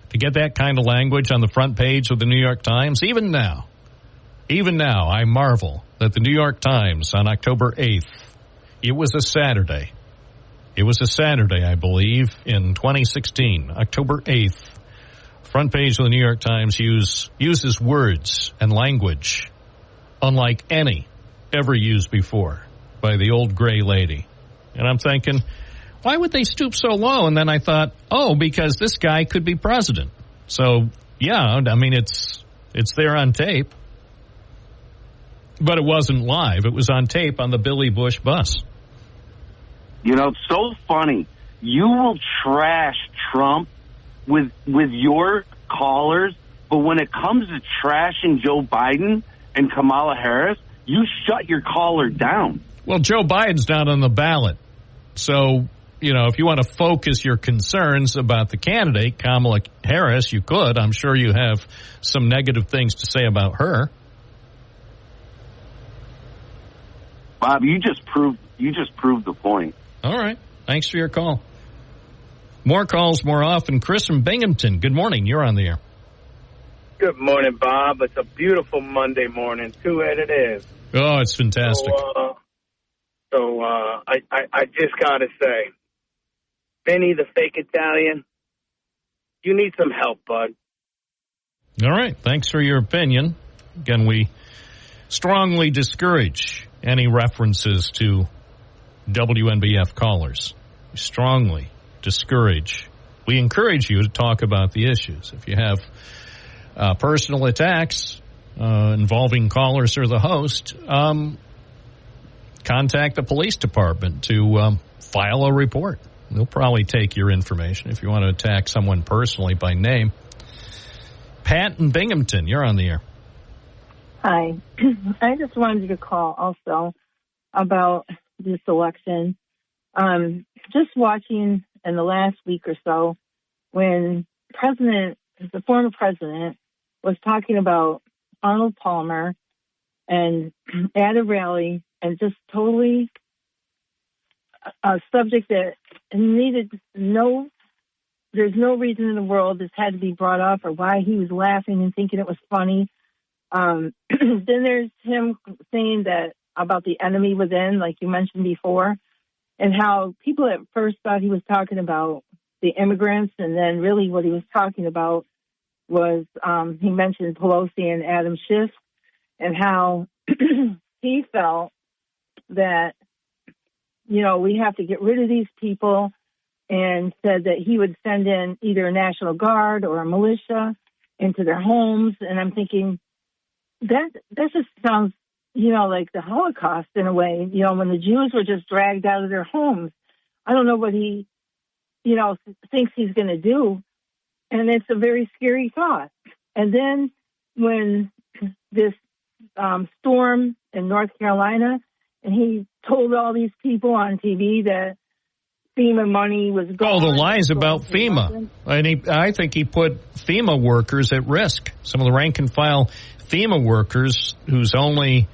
to get that kind of language on the front page of the New York Times. Even now, I marvel that the New York Times on October 8th, it was a Saturday, I believe, in 2016, October 8th, front page of the New York Times uses words and language unlike any ever used before by the old gray lady. And I'm thinking, why would they stoop so low? And then I thought, because this guy could be president. So, yeah, I mean, it's there on tape. But it wasn't live. It was on tape on the Billy Bush bus. It's so funny. You will trash Trump with your callers, but when it comes to trashing Joe Biden and Kamala Harris, you shut your caller down. Well, Joe Biden's not on the ballot. So, if you want to focus your concerns about the candidate, Kamala Harris, you could. I'm sure you have some negative things to say about her. Bob, you just proved the point. All right. Thanks for your call. More calls more often. Chris from Binghamton. Good morning. You're on the air. Good morning, Bob. It's a beautiful Monday morning. Two-head it is. Oh, it's fantastic. So I just got to say, Vinny, the fake Italian, you need some help, bud. All right. Thanks for your opinion. Again, we strongly discourage any references to WNBF callers. We strongly discourage. We encourage you to talk about the issues. If you have personal attacks involving callers or the host, contact the police department to file a report. They'll probably take your information if you want to attack someone personally by name. Pat in Binghamton, you're on the air. Hi. I just wanted to call also about this election. Just watching in the last week or so when the former president was talking about Arnold Palmer and at a rally and just totally a subject that there's no reason in the world this had to be brought up or why he was laughing and thinking it was funny. Then there's him saying that about the enemy within, like you mentioned before, and how people at first thought he was talking about the immigrants, and then really what he was talking about was he mentioned Pelosi and Adam Schiff, and how he felt that, we have to get rid of these people, and said that he would send in either a National Guard or a militia into their homes. And I'm thinking, that just sounds, like the Holocaust in a way, when the Jews were just dragged out of their homes. I don't know what he, thinks he's going to do. And it's a very scary thought. And then when this storm in North Carolina, and he told all these people on TV that FEMA money was gone. Oh, the lies about FEMA. And I think he put FEMA workers at risk. Some of the rank and file FEMA workers whose only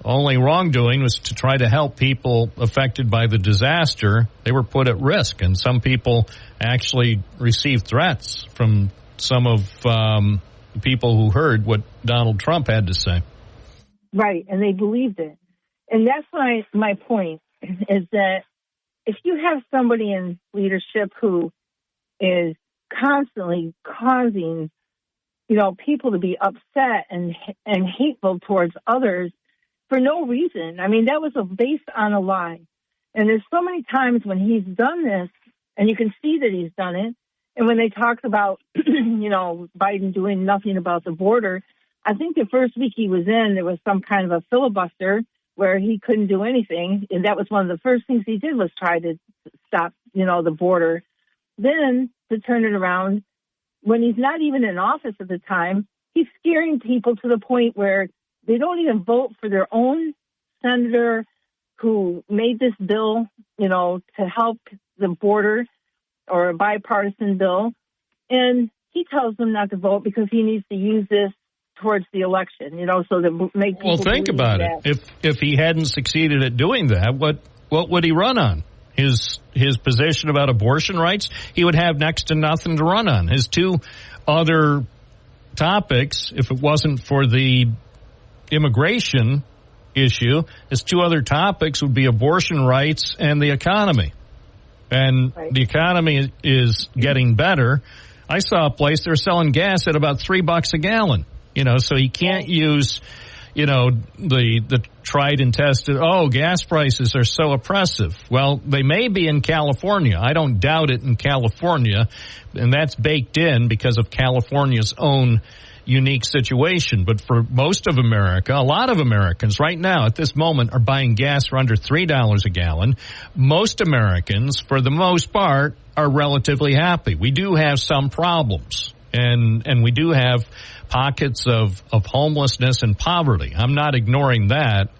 wrongdoing was to try to help people affected by the disaster. They were put at risk, and some people actually received threats from some of the people who heard what Donald Trump had to say. Right, and they believed it. And that's my point, is that if you have somebody in leadership who is constantly causing, people to be upset and hateful towards others for no reason. I mean, that was based on a lie. And there's so many times when he's done this, and you can see that he's done it. And when they talk about, Biden doing nothing about the border, I think the first week he was in, there was some kind of a filibuster where he couldn't do anything. And that was one of the first things he did, was try to stop, the border. Then to turn it around, when he's not even in office at the time, he's scaring people to the point where they don't even vote for their own senator who made this bill, to help the border, or a bipartisan bill. And he tells them not to vote because he needs to use this towards the election, so that make people. Well, think about it. If he hadn't succeeded at doing that, what would he run on? His position about abortion rights? He would have next to nothing to run on. His two other topics, if it wasn't for the immigration issue, his two other topics would be abortion rights and the economy. And the economy is getting better. I saw a place they're selling gas at about $3 a gallon. So he can't use, the tried and tested, gas prices are so oppressive. Well, they may be in California. I don't doubt it in California. And that's baked in because of California's own unique situation. But for most of America, a lot of Americans right now at this moment are buying gas for under $3 a gallon. Most Americans, for the most part, are relatively happy. We do have some problems. And we do have pockets of homelessness and poverty. I'm not ignoring that.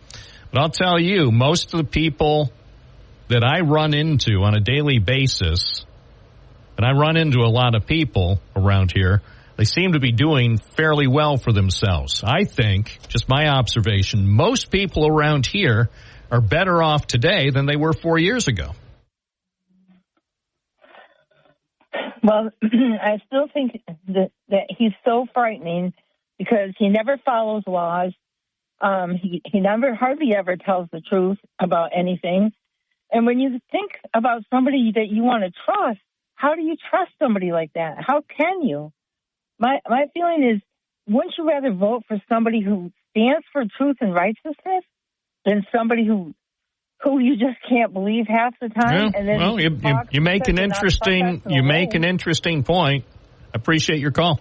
But I'll tell you, most of the people that I run into on a daily basis, and I run into a lot of people around here, they seem to be doing fairly well for themselves. I think, just my observation, most people around here are better off today than they were 4 years ago. Well, I still think that he's so frightening because he never follows laws. He never, hardly ever tells the truth about anything. And when you think about somebody that you want to trust, how do you trust somebody like that? How can you? My feeling is, wouldn't you rather vote for somebody who stands for truth and righteousness than somebody who you just can't believe half the time? Yeah, and then well, you make an interesting point. I appreciate your call.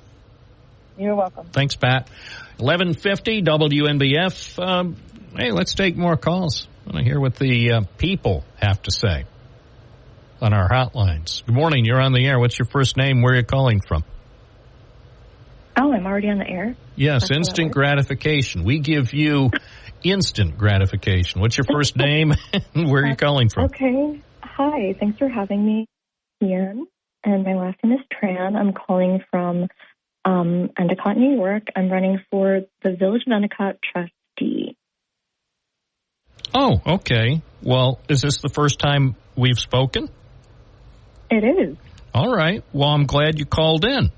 You're welcome. Thanks, Pat. 1150 WNBF. Hey, let's take more calls. I want to hear what the people have to say on our hotlines. Good morning. You're on the air. What's your first name? Where are you calling from? Oh, I'm already on the air? Yes, instant gratification. We give you instant gratification. What's your first name and where are you calling from? Okay. Hi. Thanks for having me, Ian. And my last name is Tran. I'm calling from Endicott, New York. I'm running for the Village of Endicott trustee. Oh, okay. Well, is this the first time we've spoken? It is. All right. Well, I'm glad you called in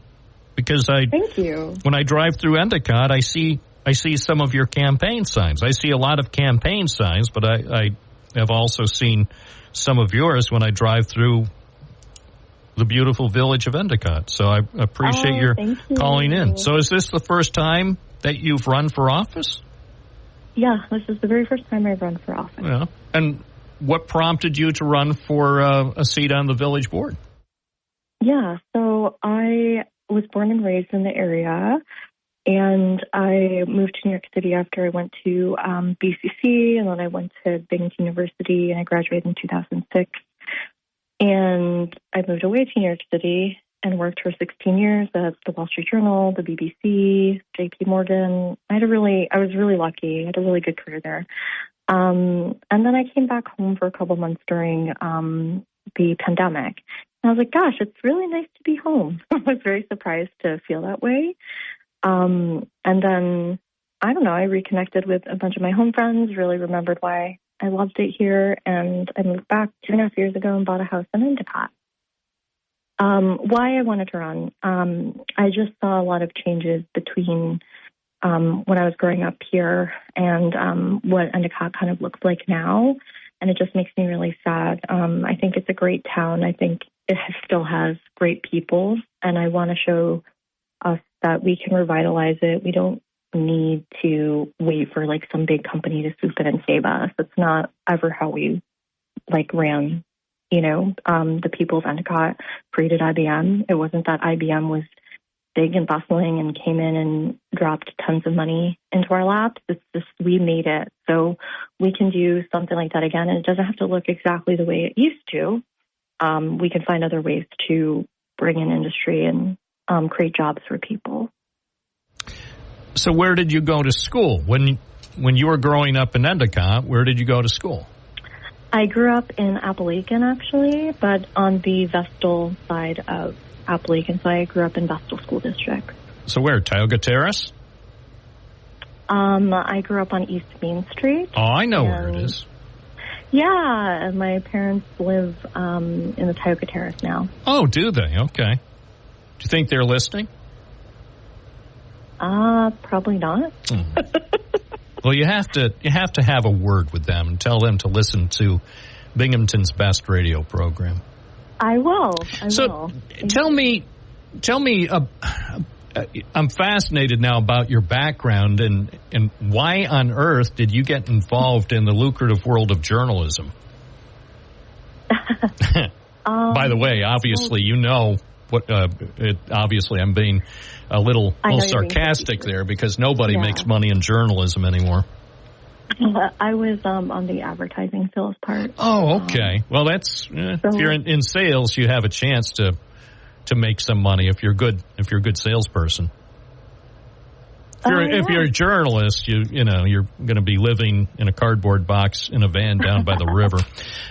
because Thank you. When I drive through Endicott, I see some of your campaign signs. I see a lot of campaign signs, but I have also seen some of yours when I drive through the beautiful village of Endicott. So I appreciate your calling in. So is this the first time that you've run for office? Yeah, this is the very first time I've run for office. Yeah. And what prompted you to run for a seat on the village board? Yeah, so I was born and raised in the area, and I moved to New York City after I went to BCC, and then I went to Binghamton University, and I graduated in 2006. And I moved away to New York City and worked for 16 years at the Wall Street Journal, the BBC, JP Morgan. I was really lucky. I had a really good career there. And then I came back home for a couple months during the pandemic. And I was like, gosh, it's really nice to be home. I was very surprised to feel that way. And then, I don't know, I reconnected with a bunch of my home friends, really remembered why I loved it here, and I moved back 2.5 years ago and bought a house in Endicott. Why I wanted to run, I just saw a lot of changes between when I was growing up here and what Endicott kind of looks like now, and it just makes me really sad. I think it's a great town. I think it still has great people, and I want to show us that we can revitalize it. We don't need to wait for like some big company to swoop in and save us. It's not ever how we ran, the people of Endicott created IBM. It wasn't that IBM was big and bustling and came in and dropped tons of money into our laps. It's just, we made it. So we can do something like that again. And it doesn't have to look exactly the way it used to. We can find other ways to bring in industry and create jobs for people. So where did you go to school? When you were growing up in Endicott, where did you go to school? I grew up in Appalachian, actually, but on the Vestal side of Appalachian, so I grew up in Vestal School District. So where, Tioga Terrace? I grew up on East Main Street. Oh, I know where it is. Yeah, and my parents live in the Tioga Terrace now. Oh, do they? Okay. Do you think they're listening? Probably not. Well, you have to have a word with them and tell them to listen to Binghamton's best radio program. I will. Tell me. I'm fascinated now about your background and why on earth did you get involved in the lucrative world of journalism? By the way, obviously, you know what. Obviously, I'm being a little sarcastic there because nobody makes money in journalism anymore. I was on the advertising sales part. Oh, okay. Well, that's if you're in sales, you have a chance to make some money if you're good. If you're a good salesperson. If you're a journalist, you're going to be living in a cardboard box in a van down by the river.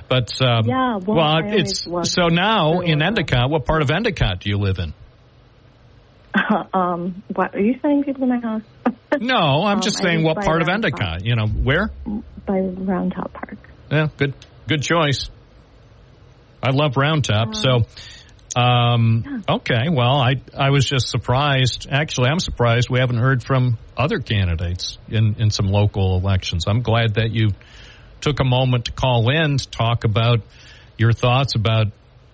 But so now in Endicott. What part of Endicott do you live in? What are you sending people to my house? No, I'm just saying what part of Endicott. Where? By Round Top Park. Yeah, good choice. I love Round Top. Okay. Well, I was just surprised. Actually, I'm surprised we haven't heard from other candidates in some local elections. I'm glad that you took a moment to call in to talk about your thoughts about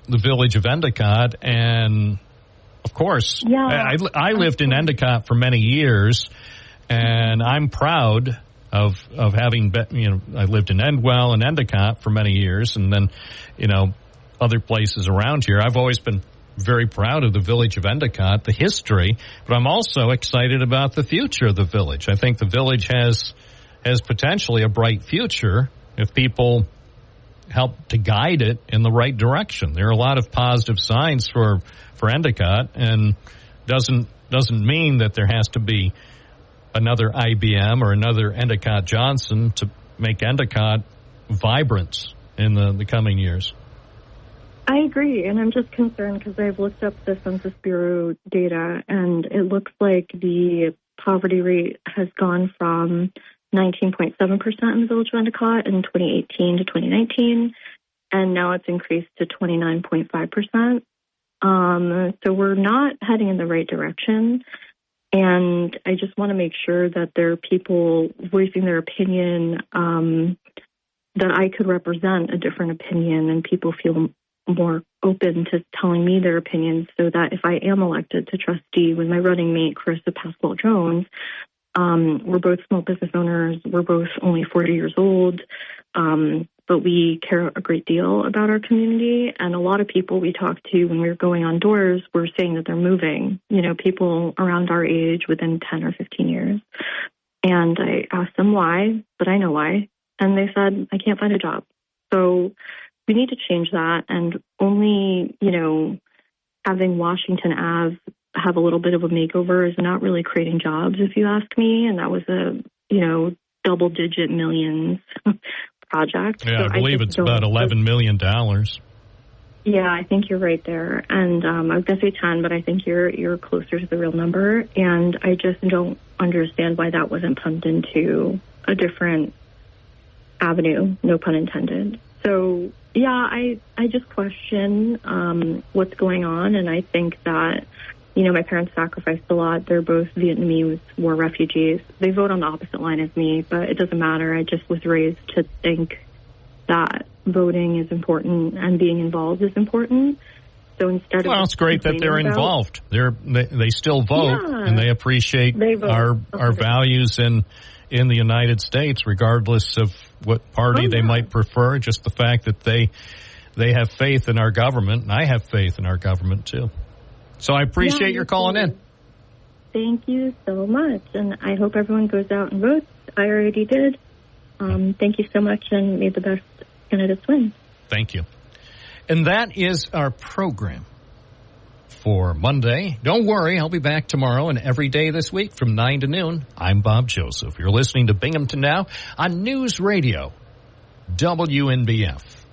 the village of Endicott. And, of course, I lived in Endicott for many years, and I'm proud of having been, I lived in Endwell and Endicott for many years, and then, other places around here. I've always been very proud of the village of Endicott, the history, but I'm also excited about the future of the village. I think the village has potentially a bright future if people help to guide it in the right direction. There are a lot of positive signs for Endicott, and doesn't mean that there has to be another IBM or another Endicott Johnson to make Endicott vibrant in the coming years. I agree, and I'm just concerned because I've looked up the Census Bureau data, and it looks like the poverty rate has gone from 19.7% in the village of Endicott in 2018 to 2019, and now it's increased to 29.5%. So we're not heading in the right direction, and I just want to make sure that there are people voicing their opinion, that I could represent a different opinion, and people feel more open to telling me their opinions, so that if I am elected to trustee with my running mate, Carissa Pasquale-Jones, we're both small business owners. We're both only 40 years old, but we care a great deal about our community. And a lot of people we talk to when we're going on doors were saying that they're moving, people around our age within 10 or 15 years. And I asked them why, but I know why. And they said, I can't find a job. So we need to change that, and only, having Washington Ave have a little bit of a makeover is not really creating jobs, if you ask me. And that was a, double-digit millions project. Yeah, so I believe it's about $11 million. Yeah, I think you're right there. And I was going to say 10, but I think you're closer to the real number. And I just don't understand why that wasn't pumped into a different avenue, no pun intended. So, yeah, I just question what's going on, and I think that, my parents sacrificed a lot. They're both Vietnamese war refugees. They vote on the opposite line as me, but it doesn't matter. I just was raised to think that voting is important and being involved is important. So instead of it's great that they're involved. They still vote, and they appreciate our values in the United States, regardless of what party they might prefer. Just the fact that they have faith in our government, and I have faith in our government too. So I appreciate your calling in. Thank you so much, and I hope everyone goes out and votes. I already did. Thank you so much, and may the best candidates win. Thank you. And that is our program for Monday. Don't worry, I'll be back tomorrow and every day this week from 9 to noon. I'm Bob Joseph. You're listening to Binghamton Now on News Radio WNBF.